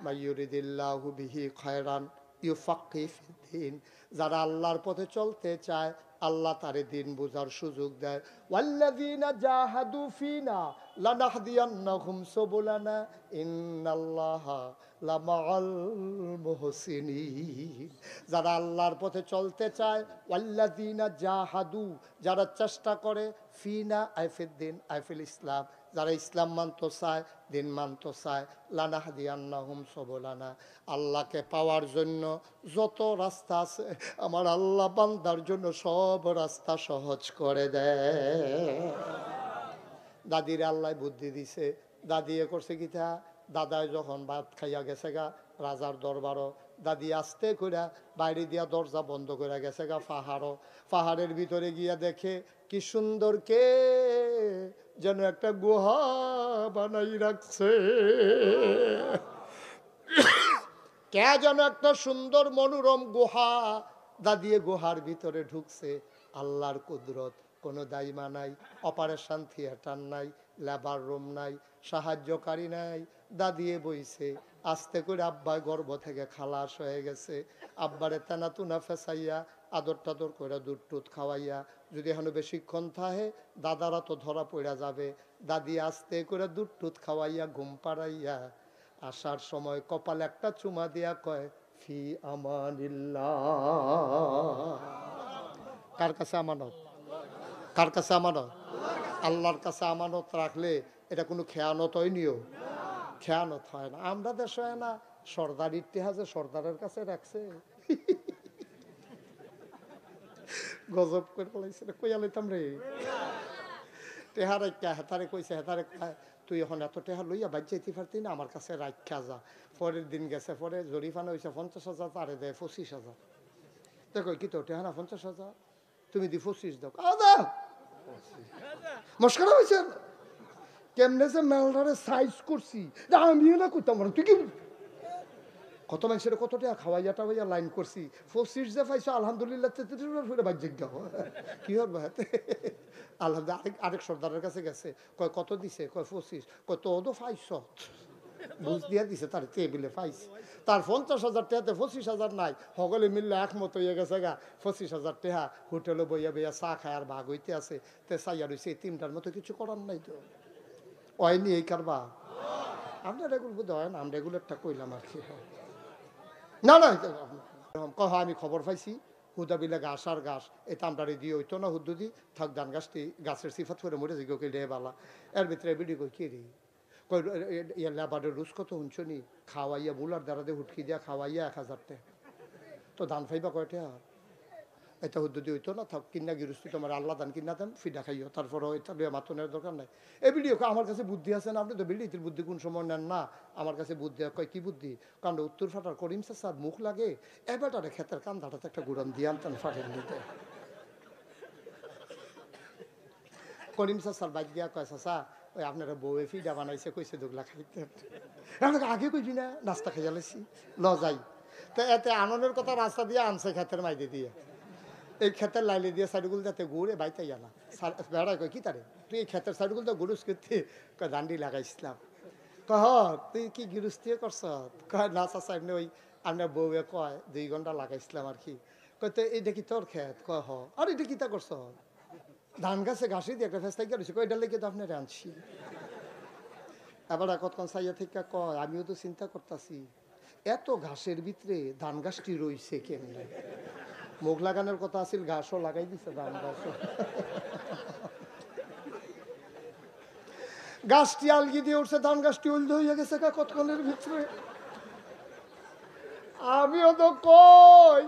মাইয়ুরিদিল্লাহু বিহি খায়রান ইউফাক্কিহু ফিদ্দীন, যারা আল্লাহর পথে চলতে চায় আল্লাহ তারে দিন বুঝার সুযোগ দেয়। ওয়াল্লাযীনা জাহাদু ফিনা লানাহদিয়ান্নাহুম সুবুলানা ইন্নাল্লাহা লামাআল মুহসিনিন, যারা আল্লাহর পথে চলতে চায়, ওয়াল্লাযীনা জাহাদু, যারা চেষ্টা করে, ফিনা আইফিদ্দিন আইফিল ইসলাম, যারা ইসলাম মানতে চায়, দিন মানতে চায়, লানাহদিয়ান্নাহুম সুবুলানা, আল্লাহকে পাওয়ার জন্য যত রাস্তা আছে আমার আল্লাহ বান্দার জন্য সব রাস্তা সহজ করে দেয়। দাদির আল্লাহ বুদ্ধি দিছে, দাদি এ করছে কিতা, দাদায় যখন ভাত খাইয়া গেছে গা রাজার দরবারও, দাদি আস্তে করে বাইরে দিয়া দরজা বন্ধ করে গেছে গা পাহাড়ের ভিতরে গিয়া দেখে কি সুন্দর কে যেন একটা গুহা বানাই রাখছে, কে যেন একটা সুন্দর মনোরম গুহা, দাদিয়ে গুহার ভিতরে ঢুকছে। আল্লাহর কুদরত, কোনো দাইমা নাই, অপারেশন থিয়েটার নাই, লেবার রুম নাই, সাহায্যকারী নাই, দাদিয়ে বইছে। আস্তে করে আব্বাই গর্ভ থেকে খালাস হয়ে গেছে, আব্বারে তেনা তুনা ফেসাইয়া আদর টাদর করে দুধ টুধ খাওয়াইয়া, যদি এখন বেশিক্ষণ থাকে দাদারা তো ধরা পড়া যাবে, দাদি আস্তে করে দুধ টুধ খাওয়াইয়া ঘুম পাড়াইয়া আসার সময় কপালে একটা চুমা দিয়া কয় ফি আমানিল্লাহ। কার কাছে আমানত? কার কাছে আমানত? আল্লাহর কাছে আমানত রাখলে এটা কোনো খেয়ানত হয়নিও, খেয়ানত হয় না। আমরা দেশে হয় না সর্দার ইতিহাসে সর্দারের কাছে রাখছে, গজব করে পড়াইছে, কইয়া লইতাম রে টেহা রাখা, হেতারে কইছে, হেতারে তুই এখন এত টেহা লইয়া বাদ যাইতে পারতি না, আমার কাছে রাখা যা। পরের দিন গেছে, পরে জরিফানা হয়েছে 50,000, তারে দেয় 25,000। দেখো কি তো টেহা না 50,000, তুমি দি 25 দাও, মস্করা হয়েছে। কেমনে যে মেলটারে সাইজ করছি আমিও না করতাম, তুই কি কত মানুষের কত টাকা খাওয়াইয়া টাওয়াইয়া লাইন করছি, 25 যে পাইছো আলহামদুলিল্লাহ, কি হবে আলহামদুলিল্লাহ। আরেক সর্দারের কাছে গেছে, কয় কত দিছে, কয় 25, কয় তো পাইছ, বুঝ দিয়া দিছে তার টেবিলে পাইছে, তার 50,000 টাকাতে 25,000 নাই, সকলে মিললে একমত হইয়া গেছে গা 25,000 টাকা হোটেলে বইয়া বইয়া চা খায় আর ভাগ হইতে আছে, তে চাইয়া রয়েছে এই তিনটার মতো কিছু করার নাই তো হয়নি এই কারবা। আমরা রেগুল বোধ হয় না, আমরা রেগুলারটা কইলাম আর কি। না না কহ আমি খবর পাইছি হুদাবিলে গাছ আর গাছ এই তামটারে দিয়ে হইতো না হুদ্দুদি থাক ধান গাছটি গাছের সিফাত করে মরে যাই কে রে বালা। এর ভিতরে বিডি কই কে রে কই লেবারের রুস কত শুনছ নি, খাওয়াইয়া বুলার দ্বারা দিয়ে হুটকি দিয়া খাওয়াইয়া 1000 টাকা, তো ধান ফাইবা কয়টা এটা হুদ্দুদি হইতো না থাক কিনা গিরস্তি তোমার আল্লাহ দান কিনা দেন ফিডা খাইও, তারপরে এটা মাতনের দরকার নাই। এই ভিডিও আমার কাছে বুদ্ধি আছে না, আপনি তো বিডিতির বুদ্ধি কোন সময় নেন না, আমার কাছে বুদ্ধি কয় কি বুদ্ধি, কারণ উত্তর ফাটার করিম স্যার মুখ লাগে এবারে ক্ষেতের কান্দাটাতে একটা গুড়ান দিয়ে আনতেন ফাটের নিতে, করিম চাচার বাইক দিয়া কয় চাচা ওই আপনারা বউয়ে ফিডা বানাইছে কইছে দুগলা খাইতে আগে কইছি না নাস্তা খাইয়া লাইছি ল যাই। তো এতে আনন্দের কথা রাস্তা দিয়ে আনছে ক্ষেতের মাইদে দিয়ে এই ক্ষেতের লাইলে দিয়ে সাইডগুলো যাতে ঘুরে বাইতে না বেড়া কয় কি তারে তুই এই ক্ষেতের সাইডগুলো তো গুরুস করতে কয় দান্ডি লাগাইছিলাম। কহ তুই কি গৃহস্থী করছ? কয় না চাচা এমনি ওই আপনার বউয়ে কয় 2 ঘন্টা লাগাইছিলাম আর কি। কয় তো এইটা কি তোর ক্ষেত? কয় হ। আর এটা কি তা করছ? ধান গাছে ঘাসি দিয়ে একটা ফেস্তাই গেছে কয় এটা লেগে তো আপনার আনছি। এবার কতক্ষণ সাইয়া থেকে কয় আমিও তো চিন্তা করতেছি এত ঘাসের ভিতরে ধান গাছটি রইছে কেমনে। মুখ লাগানোর কথা আছিল ঘাসও লাগাই দিছে ধান গাছও। গাছটি আলগি দিয়ে উঠছে ধান গাছটি উল্টো হয়ে গেছে কতক্ষণের ভিতরে। আমিও তো কই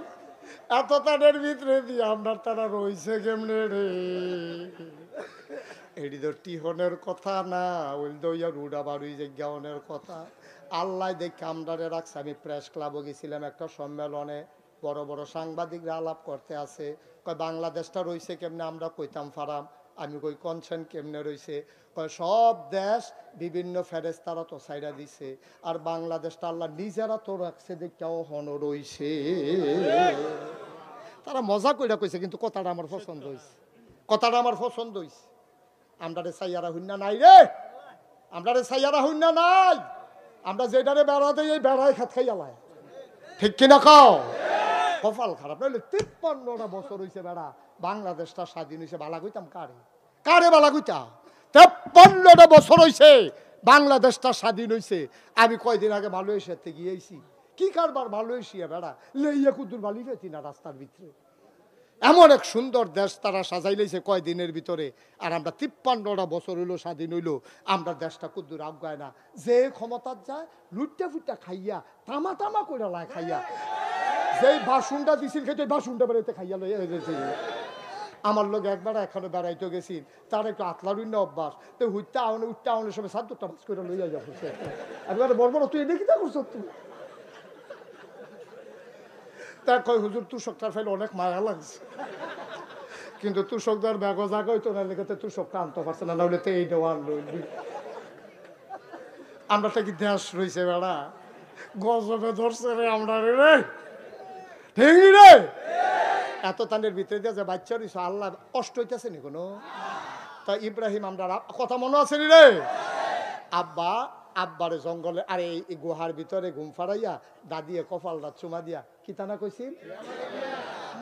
এত তাদের ভিতরে দিয়ে আপনার তারা রইছে কেমনে রে। এটি তো টিহনের কথা না উল্টো ইয়া রুডা বাড়ুই জায়গানের কথা। আল্লাহ দেখে আমরারে রাখছে। আমি প্রেস ক্লাবও গেছিলাম একটা সম্মেলনে, বড় বড় সাংবাদিকরা আলাপ করতে আছে। কয় বাংলাদেশটা রইছে কেমনে? আমরা কইতাম ফারাম। আমি কই কনসেন কেমনে রইছে? কয় সব দেশ বিভিন্ন ফেরেস্তারা তো সাইডা দিছে আর বাংলাদেশটা আল্লাহ নিজেরা তো রাখছে দেখেও হন রইছে। তারা মজা কইরা কইছে কিন্তু কথাটা আমার পছন্দ হইছে, কথাটা আমার পছন্দ হইছে। আমরা রে সাইয়ারা হইনা নাই রে, আমরা রে সাইয়ারা হইনা নাই। আমরা যেটারে বেড়া দেই এই বেড়ায় খাত খাইয়ালায়, ঠিক কিনা কও? কপাল খারাপ নইলে 53টা বছর হইছে বেড়া বাংলাদেশটা স্বাধীন হইছে। বালা কইতাম কারে কারে বালা কইতা? 53টা বছর হইছে বাংলাদেশটা স্বাধীন হইছে। আমি কয়দিন আগে মালয়েশিয়াতে গিয়েছি। কি কারবার মালয়েশিয়া বেড়া লইয়া কুদুর বালি পেতি না রাস্তার ভিতরে। এমন এক সুন্দর দেশ তারা সাজাই লাইছে কয়দিনের ভিতরে। আর আমরা 53টা বছর হইলো স্বাধীন হইলো, আমরা দেশটা কুদ্দুর আগায় না। যে ক্ষমতার যায় লুটটা ফুটটা খাইয়া তামা তামা করে লাই খাইয়া যেই বাসুনটা দিছিল খেতে বাসুনটা বেড়াইতে খাইয়া লইয়া গেছে। আমার লোক একবার এখনো বেড়াইতে গেছি, তার একটু আতলারুন্য অভ্যাস। তো হুইটটা আউনে উঠতে আউনের সময় 7টা বাস করে লইয়া যাচ্ছে। একবারে বড় বড় তুই দেখি তা করছো তুমি। তা কয় হুজুর তুষকটার ফেলে অনেক মায়া লাগছে, কিন্তু তুষকদার ব্যাগ জাগাই তো না লেগে তুষকটা আনতে পারছে না, নাহলে তো এই দেওয়ান লইলি। আমরা তো কি দেশ রয়েছে বেড়া গজবে ধরছে রে আমরা রে, ঠিক রে? এত তানের ভিতরে দিয়ে যে বাচ্চা রয়েছে আল্লাহ কষ্ট হইতেছে নি কোনো? তা ইব্রাহিম আমরা কথা মনে আছে নি রে? আব্বা আব্বারে জঙ্গলে আরে এই গুহার ভিতরে ঘুম ফাড়াইয়া দাদিয়ে কপালটা চুমা দিয়া কি তানা কইছিল?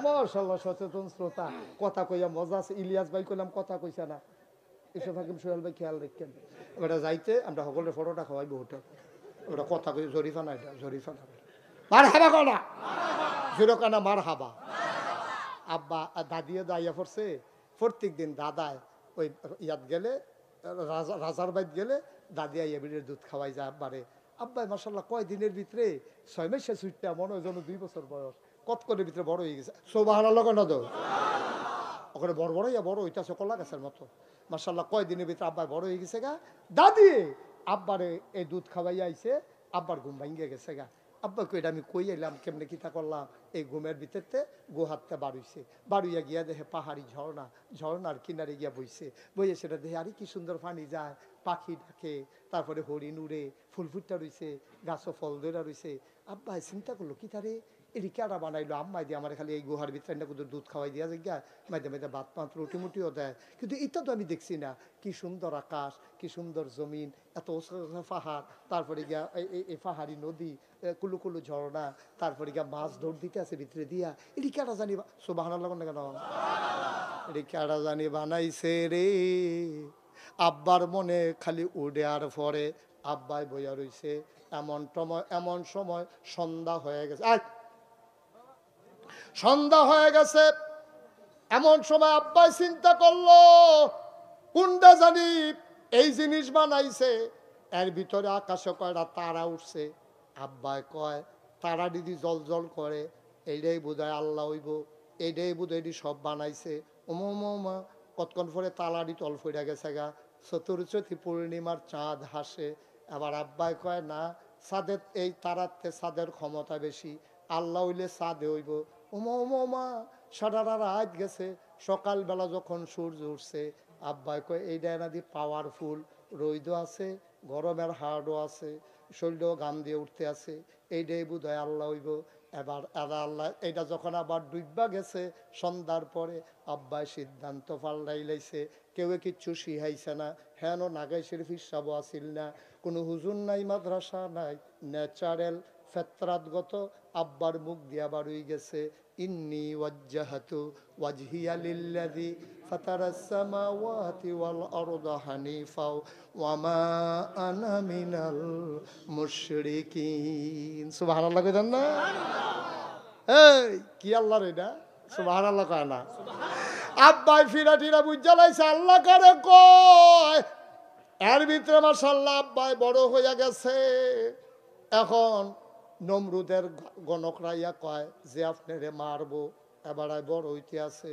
মাশাআল্লাহ সচেতন শ্রোতা, কথা কইয়া মজা আছে। ইলিয়াস ভাই কইলাম কথা কইছে না, এসব হাকিম সোহেল ভাই খেয়াল রাখেন। ওটা যাইতে আমরা সকলের ফটোটা খাওয়াই বহুটা, ওটা কথা কই জরিফা না, এটা জরিফা না, মার হাবা কনা জোরো কানা মার হাবা। আব্বা দাদিয়ে দাইয়া পড়ছে প্রত্যেক দিন দাদায় ওই ইয়াত গেলে রাজার বাইত গেলে দাদি আইয়া বিড়ের দুধ খাওয়াই যায় আব্বারে। আব্বাই মাশাআল্লাহ কয়দিনের ভিতরে 6 মাসে ছুটটা মনে হয় যেন 2 বছর বয়স কত করে ভিতরে বড় হয়ে গেছে। সুবহানাল্লাহ কেন তো ওখানে বড় বড় ইয়া বড় হইতাছে কলা গাছের মতো। মাশাআল্লাহ কয়দিনের ভিতরে আব্বাই বড় হয়ে গেছে গা। দাদি আব্বারে এই দুধ খাওয়াই আইছে, আব্বার ঘুম ভাঙ্গে গেছে গা। আব্বা কইটা আমি কই এলাম কেমনে কিতা করলাম, এই ঘুমের ভিতরতে গোহাতটা বাড়ুইছে, বাড়ুইয়া গিয়া দেখে পাহাড়ি ঝর্ণা, ঝর্ণার কিনারে গিয়া বইছে, বইয়ে সেটা দেখে আরে কি সুন্দর পানি যায়, পাখি ডাকে, তারপরে হরিণ উড়ে, ফুল ফুটটা রইছে, গাছও ফল ধরা রইছে। আব্বা চিন্তা করলো কি তারে এটি কেডা বানাইলো, আম্মাই দিয়ে আমার খালি এই গুহার ভিতরে না কিন্তু দুধ খাওয়াই দিয়া যায়, মাঝে মাঝে ভাত পাত রুটি মুটিও দেয়, কিন্তু এটা তো আমি দেখছি না। কি সুন্দর আকাশ, কি সুন্দর জমিন, এত পাহাড়, তারপরে গিয়া এই পাহাড়ি নদী, কুলু কুলু ঝর্ণা, তারপরে গিয়া মাছ দৌড় দিতে আছে ভিতরে দিয়া। এটি কেডা জানি সুবহানাল্লাহ কেন এটি কেডা জানি বানাইছে রে। আব্বার মনে খালি উড়ে আর পরে আব্বাই বইয়া রইছে। এমন সময় সন্ধ্যা হয়ে গেছে, সন্ধ্যা হয়ে গেছে। এমন সময় আব্বাই চিন্তা করলো কোনটা জানি এই জিনিস বানাইছে, এর ভিতরে আকাশে কয়টা তারা উঠছে। আব্বাই কয় তারা দিদি জল জল করে, এইটাই বোধহয় আল্লাহ হইব, এইটাই বোধহয় এটি সব বানাইছে। ওমা কতক্ষণ পরে তালাটি তল ফইরা গেছে গা, চতুর্থী পূর্ণিমার চাঁদ হাসে। আবার আব্বাই কয় না, চাঁদের এই তারাতে চাঁদের ক্ষমতা বেশি, আল্লাহ হইলে চাঁদে হইব। ওমা সারা রাত গেছে, সকালবেলা যখন সূর্য উঠছে আব্বাই কয় এইটা নাকি পাওয়ারফুল, রৈদও আছে, গরমের হাড়ও আছে, শরীরও গাম দিয়ে উঠতে আছে, এইটাই বোধ হয় আল্লাহ হইব। এবার আল্লাহ এটা যখন আবার ডুববা গেছে সন্ধ্যার পরে, আব্বাই সিদ্ধান্ত পাল্টাই লাইছে। কেউ কিচ্ছু শিহাইছে না, হ্যাঁ নাগাই শরীফ হিসাবও আসিল না, কোনো হুজুর নাই, মাদ্রাসা নাই, ন্যাচারাল ফেতরাতগত আব্বার মুখ দিয়া বাড়ুই গেছে, ইন্নি ওয়াজ্জাহাতু ওয়াজহিয়া লিল্লাযী ফাতারাস সামাওয়াতি ওয়াল আরদা হানিফা ওয়া মা আনা মিনাল মুশরিকিন। সুবহানাল্লাহ কইতেন না? এই কি আল্লাহর এটা? সুবহানাল্লাহ কয় না? আব্বাই ফিরা টিরা বুঝা লাইছে আল্লাহ কারে কয়। এর ভিতরে মাশাআল্লাহ আব্বাই বড় হইয়া গেছে। এখন নমরুদের গণকরাইয়া কয় যে আপনারে মারবো, এবার বড় হইতে আছে।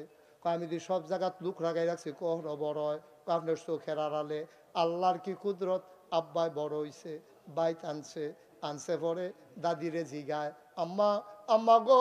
আমি যদি সব জায়গাত লুক রাগাই রাখছি কখনো বড় হয়, আপনার চোখের আড়ালে। আল্লাহর কি কুদরত, আব্বাই বড় হইছে, বাইত আনছে, আনছে পরে দাদিরে জিগায়, আম্মা আম্মা গো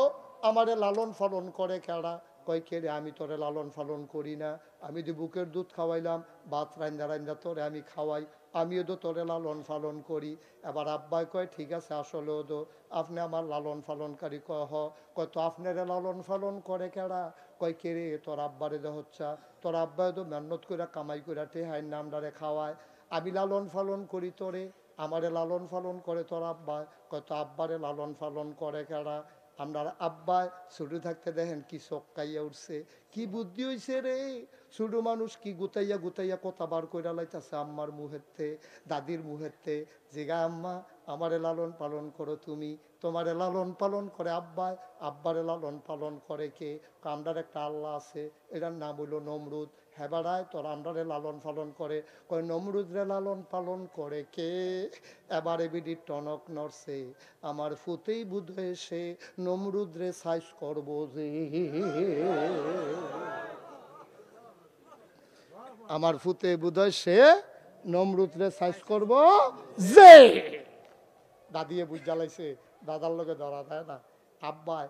আমারে লালন পালন করে কেডা? কয় কে রে? আমি তোরে লালন পালন করি না, আমি তো বুকের দুধ খাওয়াইলাম, ভাত রান্দা রান্দা তোরে আমি খাওয়াই, আমিও তো তোরে লালন পালন করি। এবার আব্বাই কয় ঠিক আছে, আসলেও তো আপনি আমার লালন পালনকারী। কয় হ। কয় তো আপনারে লালন পালন করে কেডা? কয় কে রে? তোর আব্বারে দে হচ্ছা, তোর আব্বাই তো মেহনত করে কামাই করে টেহাই নামডারে খাওয়ায়, আমি লালন পালন করি তোরে, আমারে লালন পালন করে তোর আব্বাই। কয় তো আব্বারে লালন পালন করে কেডা? আপনার আব্বাই ছোট থাকতে দেখেন কি চক্কাইয়া উঠছে, কি বুদ্ধি হইছে রে। ছোট মানুষ কি গুতাইয়া গুতাইয়া কথা বার কইরা লাইতাছে আম্মার মুহেরতে, দাদির মুহেরতে। জিগা আম্মা আমারে লালন পালন করো তুমি, তোমারে লালন পালন করে আব্বাই, আব্বারে লালন পালন করে কে? আমরার একটা আল্লাহ আছে, এটার নাম হইল নমরুদ। হেবারায় তোর আমরারে লালন পালন করে। কয় নমরুদ রে লালন পালন করে কে? এবারে বিডি টনক নড়ছে, আমার ফুতেই বুধ সে নমরুদ রে সাইজ করবো যে, আমার ফুতে বুধয় সে নমরুদ রে সাইজ করবো যে। দাদিয়ে বুঝ জ্বালাইছে, দাদার লোকে ধরা দেয় না। আব্বাই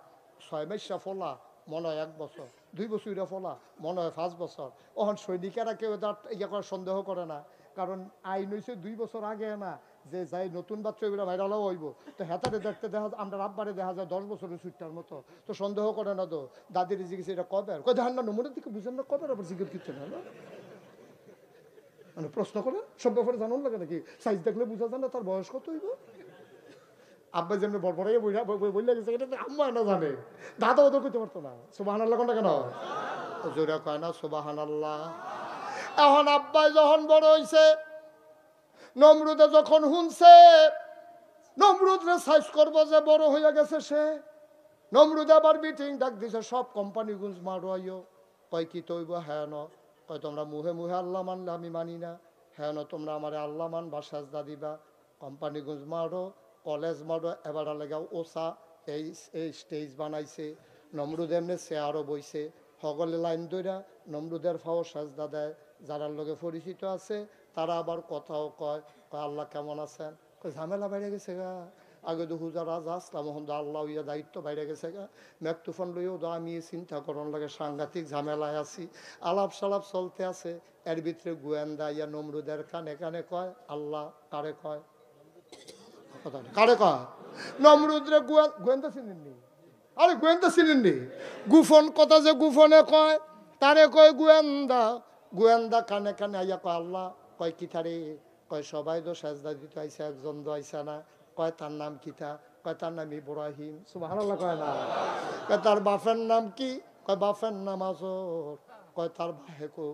6 মাসা ফোলা, মনে হয় 1 বছর, 2 বছর ফোলা, মনে হয় 5 বছর। ওখান সৈনিকেরা কেউ ইয়ে করে সন্দেহ করে না, কারণ আইন হয়েছে 2 বছর আগে না, যে যাই নতুন বাচ্চা এগুলো ভাইরালও হইব, তো হেতারে দেখতে দেখা যায়, আমরা আব্বারে দেখা যায় 10 বছরের সুইটার মতো, তো সন্দেহ করে না। তো দাদির জিজ্ঞেস এটা কবে? কয় ধান না নমুনের দিকে বুঝেন না কবে? আবার জিজ্ঞেস কিচ্ছু না, মানে প্রশ্ন করে সব ব্যাপারে জানুন লাগে নাকি? সাইজ দেখলে বুঝা যায় না তার বয়স কত হইব? আব্বা যেমনি বড় বললে গেছে, এটা আম্মা না জানে, দাদা ওদের করতে পারতো না। সুবহানাল্লাহ কোনটা কেন জোরে কয় না সুবহানাল্লাহ? এখন আব্বাই যখন বড় হইছে, নমরুদে যখন শুনছে নমরুদ রে সাইজ করবো যে বড় হইয়া গেছে সে, নমরুদ আবার মিটিং ডাক দিছে, সব কোম্পানি গুঞ্জ মারো আইও। কয় কি তৈব? হ্যাঁ ন। কয় তোমরা মুহে মুহে আল্লাহ মানলে আমি মানি না, হ্যাঁ ন তোমরা আমার আল্লাহ মান বা সাজদা দিবা। কোম্পানি গুঞ্জ মারো, কলেজ মারো, এবার লেগা ওসা এই স্টেজ বানাইছে। নমরুদ এমনি চেয়ারও বইছে, সকলে লাইন দইরা নমরুদের ফাও সাজদা দেয়। যারা লোকে পরিচিত আছে তারা আবার কথাও কয়, কয় আল্লাহ কেমন আছেন? কয় ঝামেলা বেড়ে গেছে গা, আগে তো হুজা রাজা আসলাম, এখন তো আল্লাহ ইয়া দায়িত্ব বাইরে গেছে গা, মেকতুফান লইও তো আমি চিন্তা করন লাগে, সাংঘাতিক ঝামেলায় আছি। আলাপ সালাপ চলতে আছে, এর ভিতরে গোয়েন্দা ইয়া নমরুদের কানে কানে কয় আল্লাহ কারে কয়? কারে কয়? নমরুদরে গোয়েন্দা চিনেননি? আরে গোয়েন্দা চিনেননি? গুফন কথা যে গুফনে কয় তারে কয় গোয়েন্দা। গোয়েন্দা কানে কানে আইয়া কয় আল্লাহ। কয় কি তারে? কয় সবাই তো সাজদা দিতে আইসা, একজন তো আইসা না। কয় তার নাম কিতা? কয় তার নাম ইব্রাহিম। সুবহানাল্লাহ কয় না? কয় তার বাপের নাম কি? কয় বাপের নাম আজর। কয় তার বাহে কো?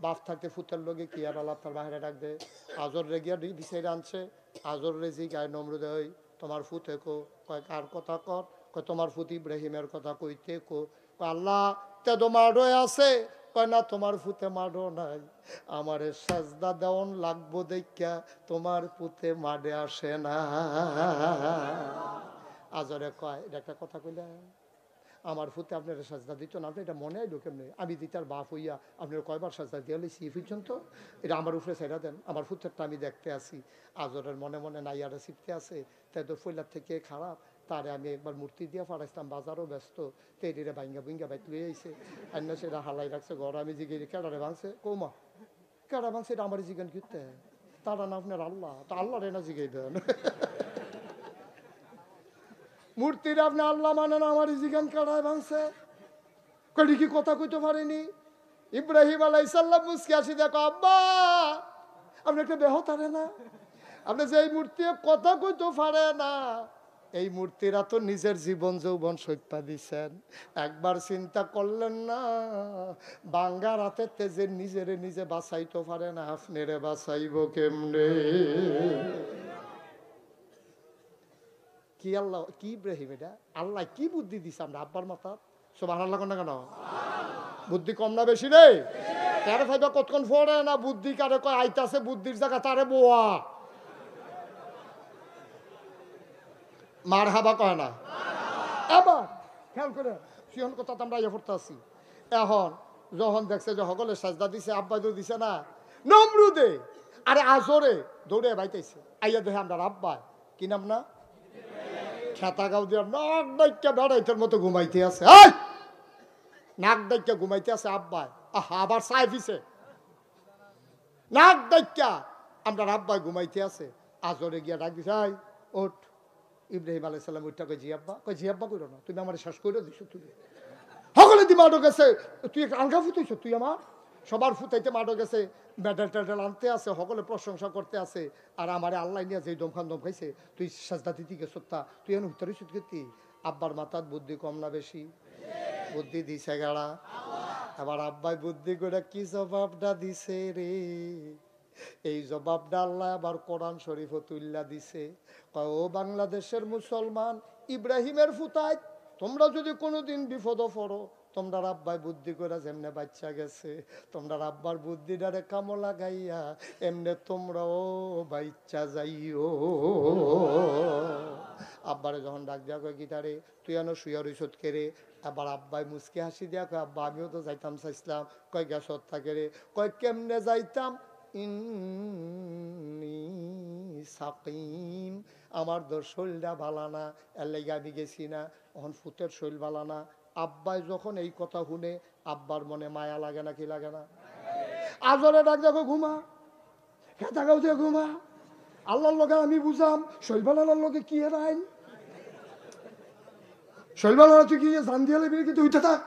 বাপ থাকতে ফুতের লগে কি আর আল্লাহ তার বাহিরে ডাক দে? আজর রে গিয়া বিচারে আনছে। আজর রে জি গায়ে নমরুদ, ওই তোমার ফুতে কো? কয় কার কথা কর? কয় তোমার ফুত ইব্রাহিমের কথা কইতে কো? কয় আল্লাহ তে তো মাডো আছে। কয় না তোমার ফুতে মাডো নাই, আমারে সাজদা দেওয়ান লাগবো দেখা তোমার পুতে মাডে আসে না। আজরে কয় এটা একটা কথা কইলা, আমার ফুতে আপনার সাজদা দিত না, এটা মনে আইলো কেমনি? আমি দিতার বাপ হইয়া আপনার কয়বার সাজদা দিয়ে লইছি পর্যন্ত, এটা আমার উপরে ছেড়া দেন, আমার ফুতেরটা আমি দেখতে আসি। আজরের মনে মনে নাইয়ারা শিখতে আছে, তাই তো ফইলার থেকে খারাপ, তারে আমি একবার মূর্তি দিয়ে ফাড়াইছিলাম, বাজারও ব্যস্ত, তেরিরে ভাঙ্গা ভুঙ্গা বাইক লই আইছে, অন্য সেটা হালাই রাখছে ঘর। আমি জিগিয়ে কেডারে ভাঙছে? কৌমা কারা ভাঙছে এটা আমার জিগান করতে, তারা না আপনার আল্লাহ, তো আল্লাহ রে না জিগাই দেন। মূর্তির আপনি আল্লাহ মানে না, আমার জিগান কারায় ভাঙছে, কই কি কথা কইতে পারেনি। ইব্রাহিম আলাইহিস সালাম মুসকি আসি দেখো, আব্বা আপনি একটা বেহতারে না, আপনি যে এই মূর্তি কথা কইতে পারে না, এই মূর্তিরা তো নিজের জীবন যৌবন সৈপা দিছেন, একবার চিন্তা করলেন না বাঙ্গা রাতে তেজে নিজেরে নিজে বাঁচাইতে পারে না, আপনারে বাঁচাইব কেমনে। কি আল্লাহ, কি ইব্রাহিম, এটা আল্লাহ কি বুদ্ধি দিছে আমরা আব্বার মাথা। সুবহানাল্লাহ না কেন, বুদ্ধি কম না বেশি রে? কারে ফাইবা কতক্ষণ ফোরে না, বুদ্ধি কারে কয় আইতাছে, বুদ্ধির জায়গা তারে বোয়া মার হাবা কয় না। এবার খেয়াল করে সিহন কথা আমরা ইয়ে করতে আসি। এখন যখন দেখছে যে সকলে সাজদা দিছে, আব্বা তো দিছে না, নমরুদে আরে আজরে দৌড়ে বাইতেছে, আইয়া দেখে আমরা আব্বা কি নাম না খেতা গাও দিয়ে নাক ডাইকা বেড়াইতের মতো ঘুমাইতে আছে, নাক ডাইকা ঘুমাইতে আছে আব্বাই, আহা আবার চাই ফিসে নাক ডাইকা আমরা আব্বাই ঘুমাইতে আছে। আজরে গিয়া ডাক দিছে, আই ওঠ। ইব্রাহিম আলাইহিস সালাম ওইটা কই জি আব্বা, কই জি আব্বা কইরো না, তুমি আমার শ্বাস কইরো দিছো, তুমি সকলে দি মাডো গেছে, তুই একটা আলগা ফুটাইছ, তুই আমার সবার ফুটাইতে মাডো গেছে, মেডেল টেডেল আনতে আছে, সকলে প্রশংসা করতে আছে, আর আমারে আল্লাহ নিয়ে যে দমখান দম খাইছে, তুই সাজদা দিতে গেছ, তা তুই এখন উত্তর করতি। আব্বার মাথার বুদ্ধি কম না বেশি? বুদ্ধি দিছে গাড়া। আবার আব্বাই বুদ্ধি করে কি জবাবটা দিছে রে, এই জবাবটা আল্লাহ আবার কোরআন শরীফও তুল্লা দিছে। ও বাংলাদেশের মুসলমান, ইব্রাহিমের ফুতায় তোমরা যদি কোনোদিন বিপদ পড়ো, তোমরা আব্বাই বুদ্ধি করে যেমনে বাচ্চা গেছে, তোমরা আব্বার বুদ্ধিটারে কামো লাগাইয়া এমনে তোমরাও বাচ্চা যাইও। আব্বারে যখন ডাক দেওয়া কয় গিটারে তুই এনো শুয়া রইসত কেরে, আবার আব্বাই মুসকে হাসি দেওয়া কয় আব্বা আমিও তো যাইতাম চাইছিলাম, কয় গ্যাসত থাকে রে, কয় কেমনে যাইতাম, সাকিম আমার তোর শরীরটা ভালানা, এর লেগে আমি গেছি না, এখন ফুতের শরীর ভালানা। আব্বাই যখন এই কথা শুনে আব্বার মনে মায়া লাগে না, কি লাগে না? আজরে ডাক দেখো ঘুমা, খেতা গাও দিয়ে ঘুমা, আল্লাহর লগে আমি বুঝাম, শরীর ভালানার লগে কি এর আইন, শরীর ভালানা তুই কি জান দিয়ে লেবি কিন্তু উঠে থাক,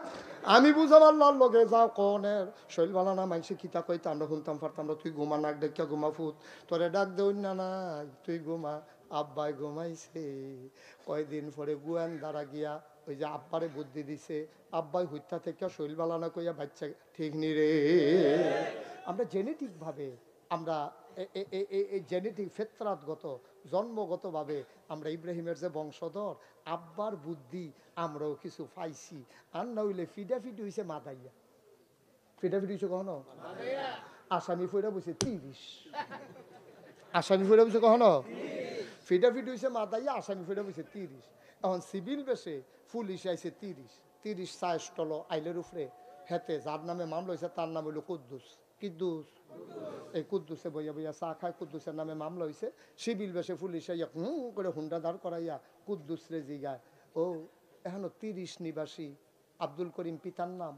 আমি বুঝাম আল্লাহর লগে যাও কনের শৈল বালা না মাইসে কিতা কইতে আমরা শুনতাম পারতাম না, তুই ঘুমা, নাক ডেকা ঘুমা ফুট, তোরে ডাক দেউন না নাই তুই ঘুমা। আব্বাই ঘুমাইছে, কয়দিন পরে গুয়ান দ্বারা গিয়া ওই যে আব্বারে বুদ্ধি দিছে, আব্বাই হুইতা থেকে শৈল বালা না কইয়া বাচ্চা ঠিক নি রে। আমরা জেনেটিক ভাবে, আমরা এই জেনেটিক ফেতরাতগত জন্মগতভাবে আমরা ইব্রাহিমের যে বংশধর, আব্বার বুদ্ধি আমরাও কিছু পাইছি। আর না হইলে ফিডাফিডি হয়েছে মাদাইয়া, ফিডাফিডি হয়েছে কখনো আসামি ফইরা বসে 30, আসামি ফইরা বসে কখনো ফিডাফিডি হয়েছে মাদাইয়া, আসামি ফইরা বসে 30। এখন সিভিল বেশে পুলিশ আইছে 30 সাইস্টল আইলের উপরে, হেতে যার নামে মামলা হয়েছে তার নাম হইল কুদ্দুস। কিদ্দুস, এই কুদ্দুসে বইয়া বইয়া চা খায়, কুদ্দুসের নামে মামলা হয়েছে, সিভিল বেশে পুলিশে করে হুন্ডা দাঁড় করাইয়া কুদ্দুস রে জিগায়, ও এখনো 30 নিবাসী, আব্দুল করিম পিতার নাম,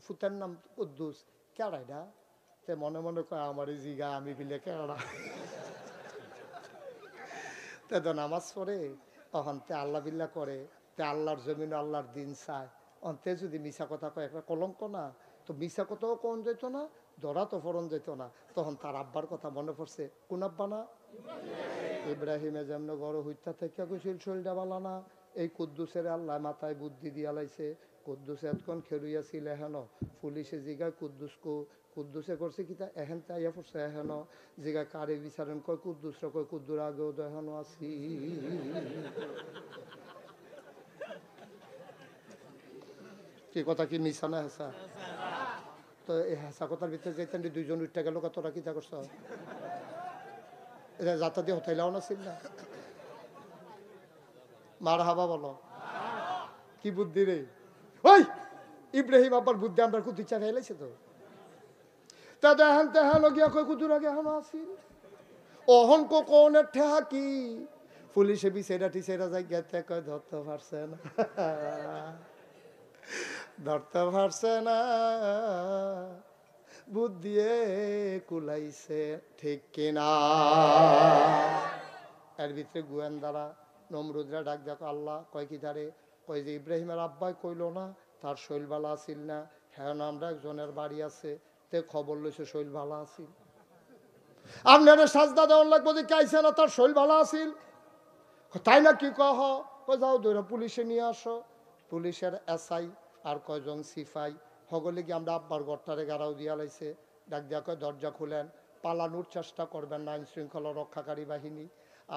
ফুতের নাম কুদ্দুস, কেড়াইডা? তে মনে মনে কয় আমার জিগা, আমি বিলে কেড়া। তে তো নামাজ পড়ে তখন তে আল্লাহ বিল্লাহ করে, তে আল্লাহর জমিন আল্লাহর দিন চায়, অন্তে যদি মিশা কথা কয় একটা কলঙ্ক না, তো মিশা কথাও কোন যেত না, ধরা তো ফরন যেত না। তখন তার আব্বার কথা মনে পড়ছে, কোন আব্বা না? ইব্রাহিমে যেমন গড় হইতা থেকে কইছিল শরীরটা বালা না, এই কুদ্দুসের আল্লাহ মাথায় বুদ্ধি দিয়া লাইছে। কুদ্দুস এতক্ষণ খেলুইয়াছিল, হেন পুলিশে জিগায় কুদ্দুস কো, কুদ্দুসে করছে কিতা এহেন তাইয়া পড়ছে, হেন জিগা কারে বিচারেন, কয় কুদ্দুসরা, কয় কুদ্দুর আগেও তো এখনো আছি। কি কথা কি মিশা না হেসা? তো এই হেসা কথার ভিতরে যেতেন দুইজন উঠতে গেল, তোরা কিতা করছ? এটা যাতা দিয়ে হতাইলাও না ছিল না? মার হাবা বলো, কি বুদ্ধি রে ওই ইব্রাহিম আব্বার বুদ্ধি আমরা কুতুই চা ফেলাইছে তো। তা দেখেন তেহান গিয়া কয় কুতুর আগে এখনো আসিল, অহন কোনের ঠেহা কি পুলিশে বিছেরা টিছেরা যাই গেতে কয় ধরতে পারছে না, ধরতে পারছে না, বুদ্ধ দিয়ে কুলাইছে, ঠিক কিনা? এর ভিতরে গোয়েন্দারা নমরুদরা ডাক দেখো আল্লাহ কয় কি তারে, কয় যে ইব্রাহিমের আব্বাই কইল না তার শৈল ভালো আসিল না, হ্যাঁ না আমরা একজনের বাড়ি আছে তে খবর লইছে শৈল ভালো আসিল, আপনারা সাজদা দেওয়ার লাগবো যে কাইছে না তার শৈল ভালো আসিল, তাই না কি কহ, যাও ধরে পুলিশে নিয়ে আসো। পুলিশের এসআই আর কয়জন সিপাই হগলে কি আমরা আব্বার ঘরটারে গাড়াও দিয়া লাইছে, ডাক দিয়া কয় দরজা খুলেন, পালানোর চেষ্টা করবেন না আইন শৃঙ্খলা রক্ষাকারী বাহিনী।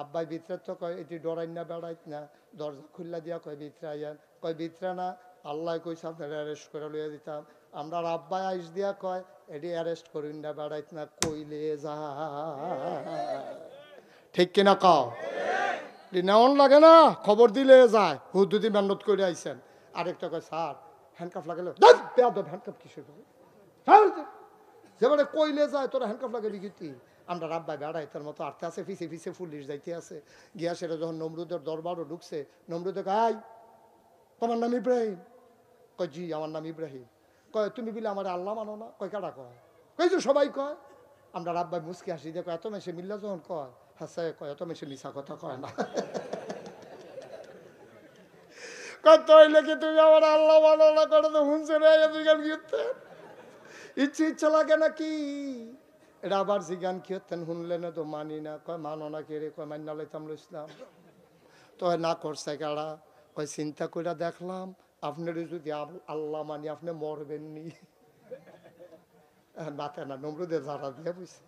আব্বাই ভিতরে তো কয় এটি ডরাই না বেড়াইত না, দরজা খুললা দিয়া কয় ভিতরে আইয়ান, কয় ভিতরে না আল্লাহ কইছে আপনার অ্যারেস্ট করে লইয়া দিতাম। আমরা আব্বাই আইস দিয়া কয় এটি অ্যারেস্ট করুন না বেড়াইত না, কইলে যা, ঠিক কিনা কও? নেওয়ান লাগে না, খবর দিলে যায়, হুদুদি মেহনত করে আইসেন। আরেকটা কয় স্যার হ্যান্ডকাফ লাগালে, হ্যান্ডকাফ কিসের যেবারে কইলে যায় তোরা হ্যান্ডকাফ লাগাবি কি? আমরা রাব্বাই বেড়াই তার মতো আর্থে আছে, ফিসে ফিসে পুলিশ যাইতে আছে। গিয়া সেটা যখন নমরুদের দরবারও ঢুকছে, নমরুদে কয় তোমার নাম ইব্রাহিম? কয় জি আমার নাম ইব্রাহিম। কয় তুমি বলে আমার আল্লাহ মানো না? কয় কাটা কয়? কই তো সবাই কয়। আমরা রাব্বাই মুসকি হাসি দেখো এত মেশে মিল্লা যখন কয় হাসে কয় এত মেশে মিশা কথা কয় না। কত হইলে কি তুমি আমার আল্লাহ মানো না করে তো হুনছে রে গান কি হতে ইচ্ছে ইচ্ছা লাগে নাকি? এটা আবার জিগান কি হতেন শুনলে না তো মানি না, কয় মানো না কে রে? কয় মান্না লাইতাম ইসলাম। তো না করছে কারা? কয় চিন্তা করে দেখলাম আপনার যদি আল্লাহ মানি আপনি মরবেন নি। নাতে না নমরুদের যারা দিয়ে বুঝছে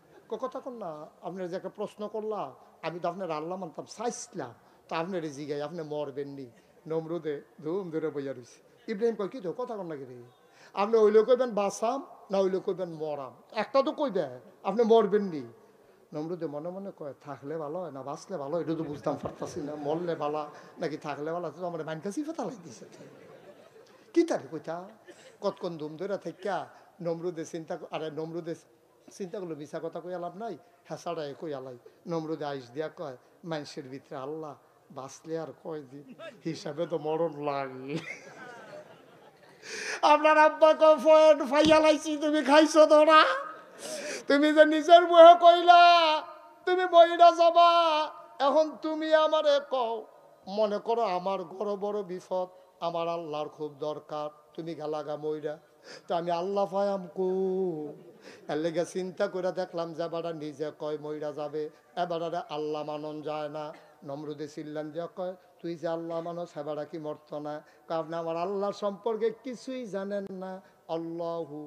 কথা কর না, আপনার যে একটা প্রশ্ন করলাম আমি তো আপনার আল্লাহ মানতাম চাইছিলাম, তো আপনার জিগাই আপনি মরবেন নি। নমরুদে ধুম ধরে বইয়া রয়েছে। ইব্রাহিম কয় কি তো কথা কর না কি রে, আপনি ওইলে কইবেন বাঁচাম না ওইলে কইবেন মরাম, একটা তো কইবে আপনি মরবেন নি। নমরুদে মনে মনে কয় থাকলে ভালো হয় না বাঁচলে ভালো, এটা তো বুঝতাম পারতাছি না, মরলে ভালো নাকি থাকলে ভালো, তো আমার মাইন কাছে ফেতা লাগতেছে কি তারে কইতা। কতক্ষণ ধুম ধরে থেকে নমরুদে চিন্তা, আরে নমরুদে চিন্তা করলো মিশা কথা কই লাভ নাই, হেসাড়ায় কই আলাই। নমরুদে আইস দিয়া কয় মানুষের ভিতরে আল্লাহ বাঁচলে আর কয়দিন, হিসাবে তো মরণ লাগে। আপনার আব্বা কয় ফাইয়া লাইছি তুমি খাইছো ধরা, তুমি যে নিজের মুহে কইলা তুমি বইরা যাবা, এখন তুমি আমারে কও মনে করো আমার ঘর বড় বিপদ, আমার আল্লাহর খুব দরকার, তুমি গালাগা মইরা, তো আমি আল্লাহ পায়াম কু। এর লেগে চিন্তা করে দেখলাম যে এবারে নিজে কয় মইরা যাবে, এবারে আল্লাহ মানন যায় না। নমরুদে চিল্লান যে কয় তুই যে আল্লাহ মানুষ হেবারা কি মরত না, কারণ আমার আল্লাহ সম্পর্কে কিছুই জানেন না। আল্লাহু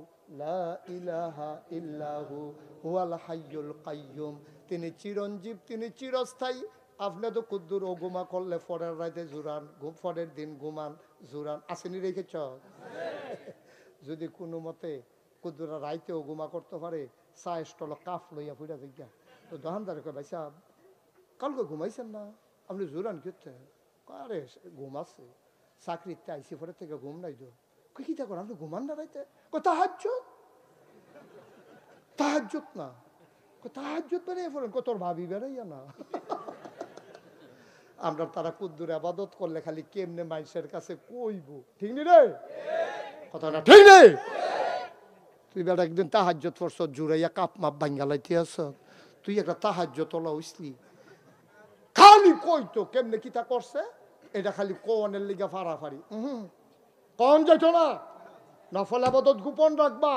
লা ইলাহা ইল্লাহু হুয়াল হাইয়ুল কাইয়ুম, তিনি চিরঞ্জীব, তিনি চিরস্থায়ী। আপনি তো কুদ্দুর ও ঘুমা করলে পরের রাতে জুরান, পরের দিন ঘুমান জুরান, আসেনি রেখেছ? যদি কোনো মতে কুদ্দুরা রাইতেও ঘুমা করতে পারে, চা স্টল কাফ লইয়া ফুটা জিজ্ঞা, তো দোকানদারে কয় ভাই সাহেব কালকে ঘুমাইছেন না আপনি জুরান করতে? আরে ঘুমাচ্ছে, চাকরিতে আইসি পরে থেকে ঘুম নাই তো। কি তা করেন আপনি ঘুমান না রাইতে? তাহাজ্জুদ, তাহাজ্জুদ না, তাহাজ্জুদ বেড়াইয়া পড়েন, তোর ভাবি বেড়াইয়া না। আমরা তারা কুদ্দুর আবাদত করলে খালি কেমনে মানুষের কাছে কইব, ঠিক নি রে কথাটা, ঠিক নেই? তুই বেটা একদিন তাহাজ্জুদ পড়ছ জুড়াইয়া কাপ মাপ বাঙ্গালাইতে আস, তুই একটা তাহাজ্জুদ তোলা হইসলি, খালি কইতো কেমনে কিতা করছে, এটা খালি কোনের লিগা ফাড়াফাড়ি। কন যাইতো না, নফল আবাদত গোপন রাখবা,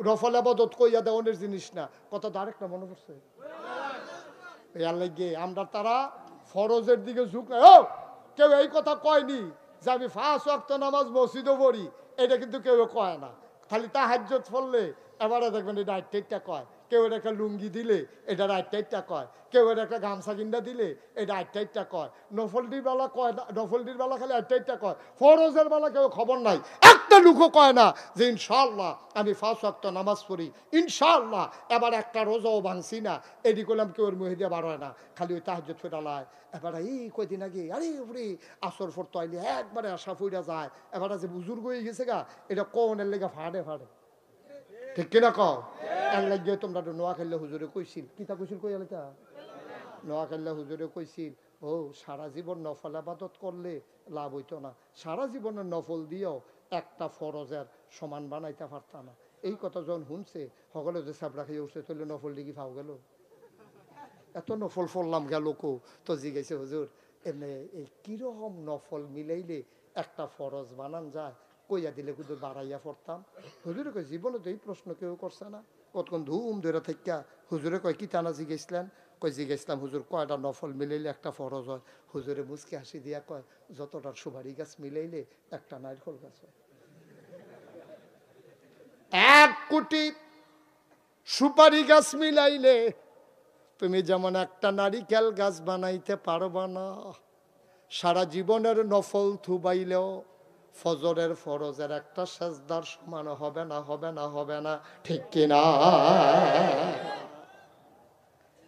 নফল আবাদত কইয়া দেওয়ানের জিনিস না। কথা তো আরেকটা মনে পড়ছে, এর লাগে আমরা তারা ফরজের দিকে ঝুঁক নাই। ও কেউ এই কথা কয়নি যে আমি 5 ওয়াক্ত নামাজ মসজিদও পড়ি, এটা কিন্তু কেউ কয় না। খালি তাহাজ্জুদ পড়লে এবারে দেখবেন এটা আটটা কয়, কেউ এটা একটা লুঙ্গি দিলে এটা আটটা কয়, কেউ এটা একটা গামছা কিনা দিলে এটা আটটা কয়, নফলটির বেলা কয় না, নফলটির বেলা খালি আটটা কয়, ফরজের বেলা কেউ খবর নাই, একটা লুকও কয় না যে ইনশাআল্লাহ আমি 5 ওয়াক্ত নামাজ পড়ি, ইনশাআল্লাহ এবার একটা রোজাও ভাঙছি না, এটি করলাম কেউ ওর মুহে দিয়ে বার হয় না, খালি ওই তাহাজ্জুদ ফেরালায়। এবার এই কয়দিন আগে আরে উপরে আসর ফরতো আইলে একবারে আশা ফুইরা যায়, এবার যে বুজুর্গ হয়ে গেছে গা, এটা কোনের লেগে ফাড়ে ফাড়ে, ঠিক কিনা কও? এর লাগিয়ে তোমরা নোয়া খেললে হুজুরে কইছিল, কিতা কইছিল কই আলাইতা, নোয়া খেললে হুজুরে কইছিল ও সারা জীবন নফল আবাদত করলে লাভ হইতো না, সারা জীবনের নফল দিয়েও একটা ফরজের সমান বানাইতে পারত না। এই কথা যখন শুনছে সকলে যে সাবড়া খেয়ে উঠছে তাহলে নফল দিকে ফাও গেল, এত নফল ফললাম গেল কো। তো জিজ্ঞেসে হুজুর এমনি এই কিরকম নফল মিলাইলে একটা ফরজ বানান যায়, কইয়া দিলে কিন্তু বাড়াইয়া পড়তাম। হুজুরে কয় জীবনে তো এই প্রশ্ন কেউ করছে না। কতক্ষণ ধুম ধরে থেকে হুজুরে কয় কি টানা জিজ্ঞেসলেন, কই জিজ্ঞেসলাম হুজুর কয়টা নফল মিলাইলে একটা ফরজ হয়। হুজুরে মুচকি হাসি দিয়া কয় যতটা সুপারি গাছ মিলাইলে একটা নারকেল গাছ হয়। 1 কোটি সুপারি গাছ মিলাইলে তুমি যেমন একটা নারিকেল গাছ বানাইতে পারবা না, সারা জীবনের নফল থুবাইলেও ফজরের ফরজের একটা সেজদার সমান হবে না, হবে না, হবে না, ঠিক কিনা?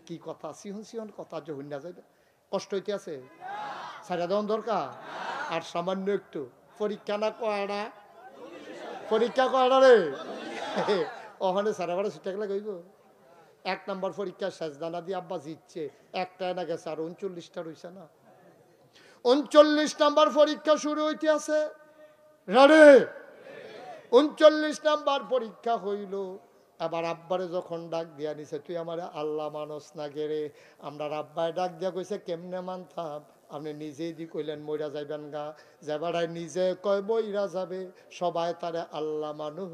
কি কথা, সিহন সিহন কথা যে হইনা যাইবে, কষ্ট হইতে আছে, সারা দেওয়ান দরকার। আর সামান্য একটু পরীক্ষা না কয়টা, পরীক্ষা কয়টা রে ওখানে সারা বারো সিটা গেলে কইব 1 নম্বর পরীক্ষা সেজদানা দিয়ে আব্বা জিতছে, একটা না গেছে আর 39টা রইছে না। 39 নম্বর পরীক্ষা শুরু হইতে আছে, রে 39 নম্বর পরীক্ষা হইল। এবার আব্বারে যখন ডাক দিয়া নিছে, তুই আমার আল্লাহ মানস না গেরে। আমরা আব্বায় ডাক দিয়া কইছে কেমনে মানতাম, আপনি নিজেই দি কইলেন মইরা যাইবেন গা, যেবারাই নিজে কয় বইরা যাবে, সবাই তারে আল্লাহ মানুক,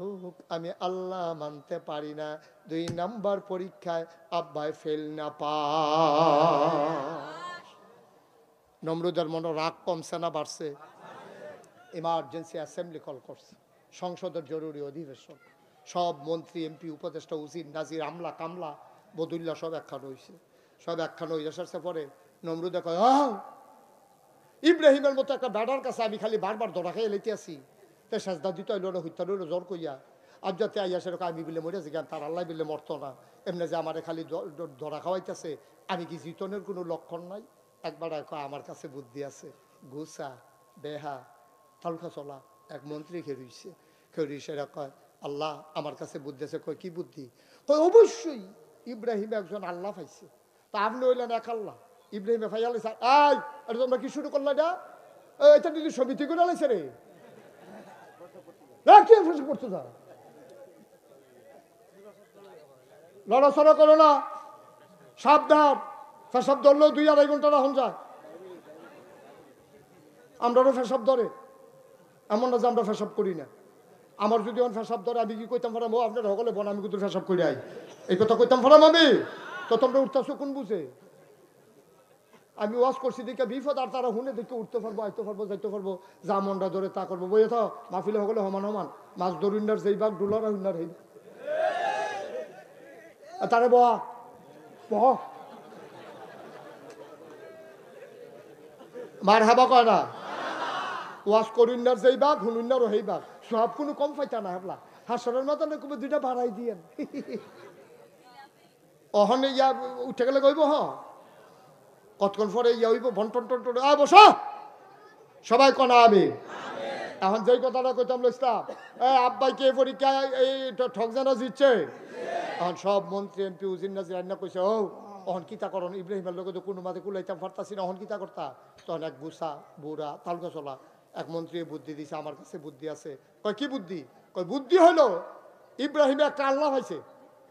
আমি আল্লাহ মানতে পারি না। 2 নম্বর পরীক্ষায় আব্বায় ফেল না পা। নমরুদের মনে রাগ কমছে না বাড়ছে? ইমার্জেন্সি অ্যাসেম্বলি কল করছে, সংসদের জরুরি অধিবেশন। সব মন্ত্রী এমপি উপদেষ্টা উজির নাজির আমলা কামলা বদুল্লা সব একখান হয়েছে। সব একখান হয়ে আসার পরে নমরুদে কয় ইব্রাহিমের মতো একটা ব্যাডার কাছে আমি খালি বারবার দড়া খাইয়ে লেতে আসি, তে সেজদা দিতে হইল না, হইতে হইল জ্বর কইয়া। আর যাতে আইয়া সেরকম আমি বিলে মরে যাই, তার আল্লাহ বিলে মরতো না। এমনি যে আমার খালি দড়া খাওয়াইতেছে, আমি কি জিতনের কোনো লক্ষণ নাই? একবার কয় আমার কাছে বুদ্ধি আছে, গুসা বেহা তালুকা চলা। এক মন্ত্রী খেরুইছে, খেরুইছে কয় আল্লাহ আমার কাছে বুদ্ধি আছে। কয় কি বুদ্ধি? কয় অবশ্যই ইব্রাহিম একজন আল্লাহ পাইছে, তা আপনি হইলেন এক আল্লাহ। ইব্রাহিমে ভাই আলাই আই আরে তোমরা কি শুরু করলো এটা? এটা যদি সমিতি করে আলাইছে রে, কি করছো তা? লড়াচড়া করো না, সাবধান। ফেসাব ধরলেও 2-2.5 ঘন্টা রাখুন যায়। আমরাও ফেসাব ধরে, এমন না যে আমরা ফেসাব করি না। আমার যদি ফেসাব ধরে আমি কি কইতাম পারাম, ও আপনার সকলে বোন আমি কিন্তু ফেসাব করি আই, এই কথা কইতাম পারাম আমি? তো তোমরা উঠতেছো কোন বুঝে? আমি ওয়াজ করছি দেখে বিপদ, আর তারা শুনে দেখে উঠতে পারবো, আইতে পারবো, যাইতে পারবো, যা মনটা ধরে তা করবো। বই তো মাহফিলে সকলে সমান সমান, মাছ ধরুন্ডার যেই বাঘ ডুলার হুন্ডার হই তারে বয়া বহ মার হাবা কয় না, ওয়াজ করুন্ডার যেই বাঘ হুনুন্ডারও সেই বাঘ, সব কোনো কম পাইতা না হাবলা। হাসরের মতো না কবে 2টা বাড়াই দিয়েন। অহনে ইয়া উঠে গেলে কইব হ কতক্ষণ পরে ইয়া হইব বন্টন টন বসো সবাই কনা আমি। এখন যেই কথাটা কইতাম ইসলাম আব্বাই কে পরীক্ষা এই ঠক জানা জিতছে, এখন সব মন্ত্রী এমপি উজির নাজির রান্না কইছে ও অহন কিতা করন, ইব্রাহিমের লোকে তো কোনো মাঝে কুলাইতাম পারতাছি না, অহন কিতা করতা? তখন এক গুসা বুড়া তালকা চলা এক মন্ত্রী বুদ্ধি দিছে, আমার কাছে বুদ্ধি আছে। কয় কি বুদ্ধি? কয় বুদ্ধি হইলো ইব্রাহিমে একটা আল্লাহ হয়েছে,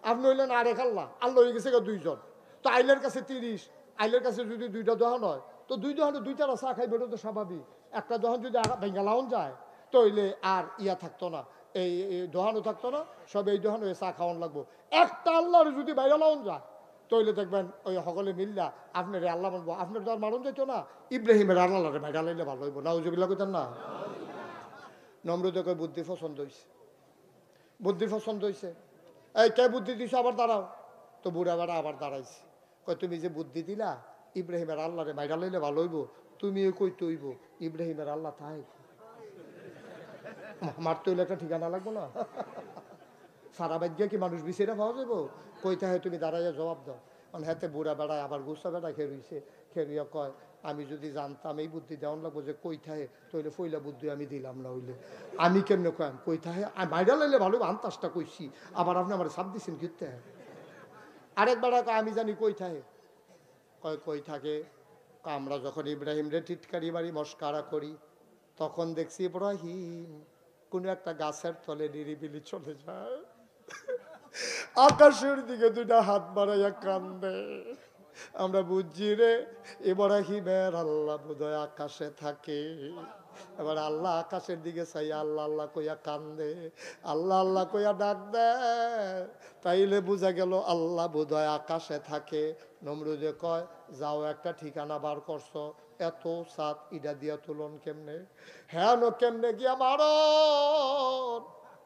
আপনি হইলেন আরেক আল্লাহ, আল্লাহ হয়ে গেছে 2জন, তো আইলের কাছে 30, আইলের কাছে যদি 2টা দোহান হয় তো 2 দোহানে 2টা চা খাইবে, এটা তো স্বাভাবিক। একটা দোহান যদি ভেঙ্গা লাউন যায় তইলে আর ইয়া থাকতো না, এই দোহানও থাকতো না, সব এই দোহান হয়ে চা খাওয়ান লাগবো। একটা আল্লাহর যদি বাইরে লাউন যায় তইলে দেখবেন ওই সকলে মিল্লা আপনার আল্লাহ মানবো, আপনার তো আর মারণ যেত না, ইব্রাহিমের আল্লাহরে বাইরে লাইলে ভালো হইব না, ওজুবিল্লা কইতেন না। নমরুদে কয় বুদ্ধি পছন্দ হয়েছে, বুদ্ধি পছন্দ হয়েছে। এই কে বুদ্ধি দিছে আবার দাঁড়াও, তো বুড়া বেড়া আবার দাঁড়াইছে। কয় তুমি যে বুদ্ধি দিলা ইব্রাহিমের আল্লাহরে বাইরা লইলে ভালো হইব, তুমিও কইতে হইব ইব্রাহিমের আল্লাহ তাই মারতে হইলে একটা ঠিকানা লাগবো না? সারা বাদ কি মানুষ বিছেরা পাওয়া যাবো? কইতে হয় তুমি দাঁড়াইয়া জবাব দাও। মানে হাতে বুড়া বেড়ায় আবার গুসা বেড়া খেরুইছে, খেরুইয়া কয় আমি যদি জানতাম এই বুদ্ধি দেওয়ান লাগবো যে কই থাকে তইলে ফইলা বুদ্ধি আমি দিলাম না, হইলে আমি কেমনে কয়াম কই থাকে বাইরা লাইলে ভালো আন্তাজটা কইছি, আবার আপনি আমার সাপ দিচ্ছেন ঘিরতে। আরেক বেড়া কয় আমি জানি কই থাকে, কয় কই থাকে আমরা যখন ইব্রাহিম রে টিটকারি বাড়ি মস্কারা করি তখন দেখছি ইব্রাহিম কোনো একটা গাছের তলে নিরিবিলি চলে যায়, আকাশের দিকে দুইটা হাত বাড়াইয়া কান্দে। আমরা বুঝছি রে ইব্রাহিমের আল্লাহ বোধহয় আকাশে থাকে। এবার আল্লাহ আকাশের দিকে চাই আল্লাহ আল্লাহ কইয়া কান্দে, আল্লাহ আল্লাহ কইয়া ডাক দেয়। তাইলে বোঝা গেল আল্লাহ বোধহয় আকাশে থাকে। নমরুদে কয় যাও একটা ঠিকানা বার করছো, এত সাত ইডা দিয়া তুলন কেমনে, হ্যাঁ কেমনে গিয়া মারো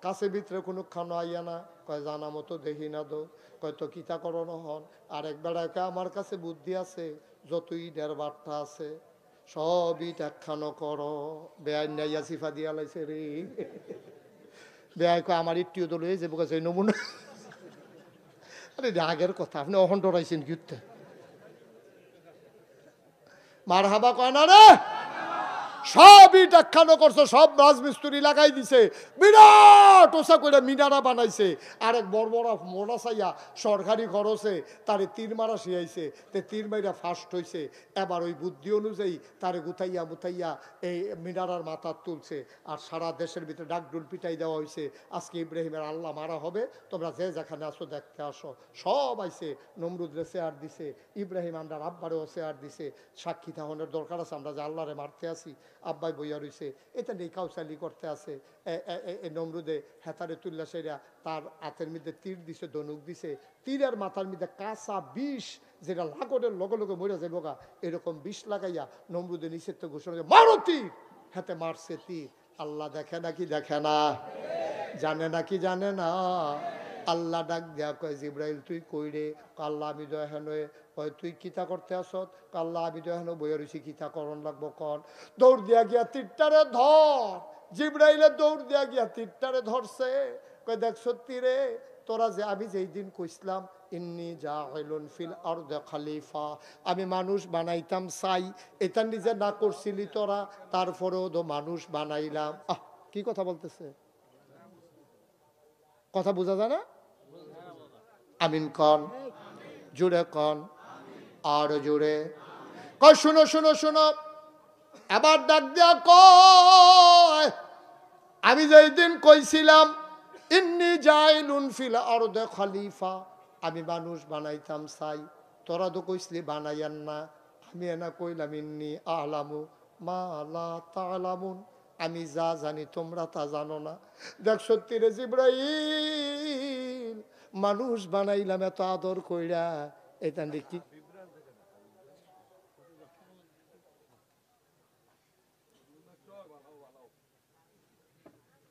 কাছে ভিতরে কোনো খানো আইয়া না। কয় জানা মতো দেখি না দো। কয় তো কিতা করণ হন। আরেক বেড়াকে আমার কাছে বুদ্ধি আছে, যত ইডের বার্তা আছে সব ইট একখানো করো। বেআইন নাইয়া সিফা দিয়া লাইছে রে। বেআই কয় আমার ইটটিও তো লয়ে যাবো কাছে নমুনা। আরে আগের কথা, আপনি অহন ডরাইছেন যুদ্ধে। মার হাবা কয় না রে, সব ইট একখানো করছো, সব রাজমিস্ত্রি লাগাই দিছে, বিরাট ওসা করে মিনারা বানাইছে। আরেক বড় বড় মোড়া চাইয়া সরকারি খরচে তারে তীর মারা শিয়াইছে, তে তীর মাইরা ফার্স্ট হয়েছে। এবার ওই বুদ্ধি অনুযায়ী তারে গুতাইয়া মুতাইয়া এই মিনারার মাথা তুলছে। আর সারা দেশের ভিতরে ডাকডুল পিটাই দেওয়া হয়েছে, আজকে ইব্রাহিমের আল্লাহ মারা হবে, তোমরা যে যেখানে আসো দেখতে আসো। সব আইছে, নমরুদরে চেয়ার দিছে, ইব্রাহিম আন্ডার আব্বারেও চেয়ার দিছে। সাক্ষী থাহনের দরকার আছে, আমরা যে আল্লাহরে মারতে আসি। আব্বাই বইয়া রয়েছে, এটা নেই কাউসালি করতে আছে। নমরুদে হেতারে তুল্লা সেরা তার হাতের মধ্যে তীর দিছে, ধনুক দিছে। তীরের মাথার মধ্যে কাঁচা বিষ, যেটা লাগরের লগে লগে মরে যাইব গা, এরকম বিষ লাগাইয়া নমরুদে নিষেধ ঘোষণা করে মারো তীর। হাতে মারছে তীর। আল্লাহ দেখে নাকি দেখে না, জানে নাকি জানে না। আল্লাহ ডাক দেয়া কয় জিব্রাইল তুই কই রে? আল্লাহ আমি তো এখন, কয় তুই কিতা করতে আসত? আল্লাহ আমি তো এখন বইয়া রয়েছি, কিতা করণ লাগবো কন। দৌড় দিয়া গিয়া তীরটারে ধর। জিব্রাইলে দৌড় দিয়া গিয়া তীরটারে ধরছে। কয় দেখ সত্যি রে, তোরা যে আমি যেই দিন কইছিলাম ইন্নি জাইলুন ফিল আরদি খলিফা, আমি মানুষ বানাইতাম চাই, এটা নিজে না করছিলি তোরা, তারপরেও তো মানুষ বানাইলাম। কি কথা বলতেছে, কথা বোঝা যায় না? আমিন কন, জুড়ে কন, আর জুড়ে কয় শুনো শুনো শুনো। এবার ডাক দেয়া কয় আমি যেই দিন কইছিলাম ইন্নি জাইলুন ফিল আরদি খলিফা, আমি মানুষ বানাইতাম চাই, তোরা তো কইসলি বানাইয়ান না। আমি এনা কইলাম ইন্নি আলামু মা লা তালামুন, আমি যা জানি তোমরা তা জানো না। দেখ সত্যি রে জিব্রাইল, মানুষ বানাইলাম এত আদর কইরা, এটা কি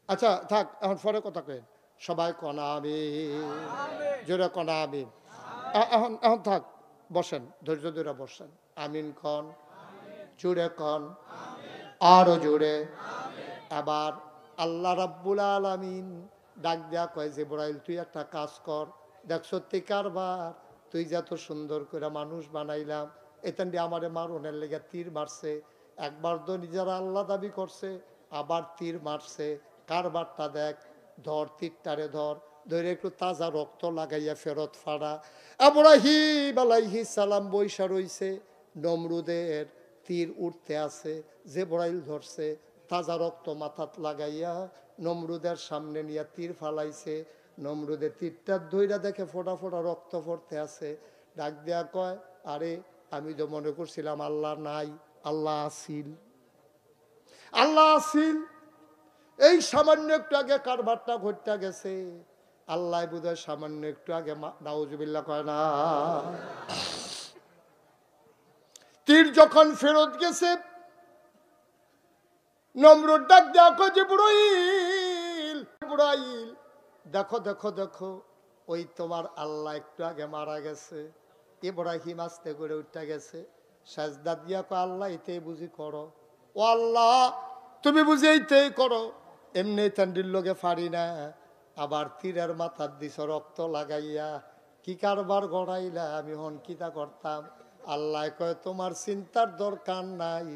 আচ্ছা থাক, এখন পরে কথা কেন, সবাই কনা আমি জোরে কনা আমি। এখন এখন থাক, বসেন, ধৈর্য ধরে বসেন। আমিন কন, জোরে কন, আরো জোরে। এবার আল্লাহ রাব্বুল আলামিন ডাক দেয়া কয় জিবরাইল তুই একটা কাজ কর। দেখ সত্যি কারবার, তুই যত সুন্দর করে মানুষ বানাইলাম, এখান দিয়ে আমারে মারনের লেগে তীর মারছে। একবার তো নিজেরা আল্লাহ দাবি করছে, আবার তীর মারছে। কারবারটা দেখ, ধর তীরটারে ধর, ধরে একটু তাজা রক্ত লাগাইয়া ফেরত ফাড়া। ইব্রাহিম আলাইহিস সালাম বৈশা রইছে, নমরুদের তীর উঠতে আছে, জিবরাইল ধরছে, তাজা রক্ত মাথাত লাগাইয়া নমরুদের সামনে নিয়ে তীর ফালাইছে। নমরুদের তীরটা ধইরা দেখে ফোটা ফোটা রক্ত পড়তে আছে। ডাক দেয়া কয় আরে আমি তো মনে করছিলাম আল্লাহ নাই, আল্লাহ আসিল, আল্লাহ আসিল। এই সামান্য একটু আগে কারবারটা ঘটতে গেছে, আল্লাহ বোধহয় সামান্য একটু আগে নাউজুবিল্লাহ কয় না, তীর যখন ফেরত গেছে, নমরুদ ডাক দেখো জিবরাইল, জিবরাইল দেখো দেখো দেখো, ওই তোমার আল্লাহ একটু আগে মারা গেছে। ইব্রাহিম আস্তে করে উঠে গেছে, সাজদা দিয়া কো আল্লাহ এতেই বুঝি করো, ও আল্লাহ তুমি বুঝি এইতেই করো, এমনি তান্ডির লোকে ফাড়ি না। আবার তীরের মাথার দিছ রক্ত লাগাইয়া, কি কারবার গড়াইলা, আমি হন কিতা করতাম। আল্লাহ কয় তোমার চিন্তার দরকার নাই,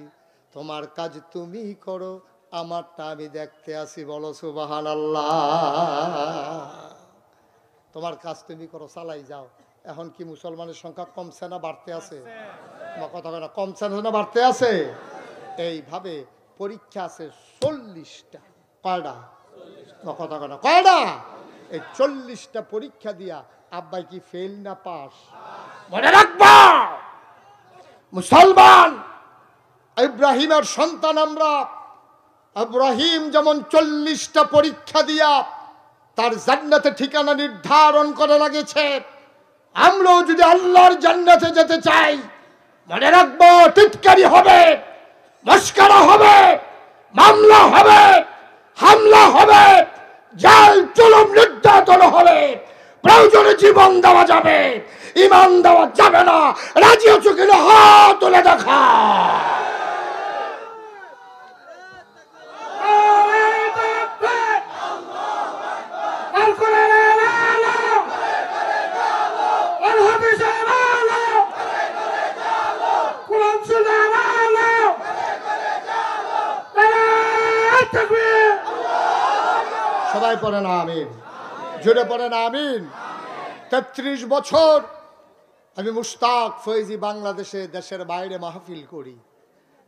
তোমার কাজ তুমি করো, আমারটা আমি দেখতে আসি। বলো সুবহানাল্লাহ। তোমার কাজ তুমি করো, চালাই যাও। এখন কি মুসলমানের সংখ্যা কমছে না বাড়তে আছে? তোমার কথা না, কমছে না বাড়তে আছে? এইভাবে পরীক্ষা আছে 40টা। কয়টা? কথা কেন, কয়টা? এই 40টা পরীক্ষা দিয়া আব্বাই কি ফেল না পাস? মনে রাখবা মুসলমান, ইব্রাহিমের সন্তান আমরা। ইব্রাহিম যেমন 40টা পরীক্ষা দিয়া তার জান্নাতে ঠিকানা নির্ধারণ করে লাগেছে, আমরাও যদি আল্লাহর জান্নাতে যেতে চাই, মনে রাখবো টিটকারি হবে, মস্করা হবে, মামলা হবে, হামলা হবে, জাল জুলুম নির্যাতন হবে, প্রয়োজনে জীবন দেওয়া যাবে, ঈমান দেওয়া যাবে না। রাজি আছো কিনা হাত তুলে দেখা। সবাই পড়ে না আমিন, জোরে পড়ে না আমিন। 33 বছর আমি মুশতাক ফৈজি বাংলাদেশে, দেশের বাইরে মাহফিল করি।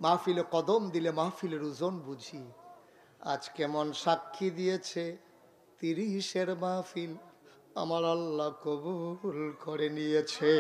মাহফিলে কদম দিলে মাহফিলের ওজন বুঝি। আজ কেমন সাক্ষী দিয়েছে 30-এর মাহফিল আমার আল্লাহ কবুল করে নিয়েছে।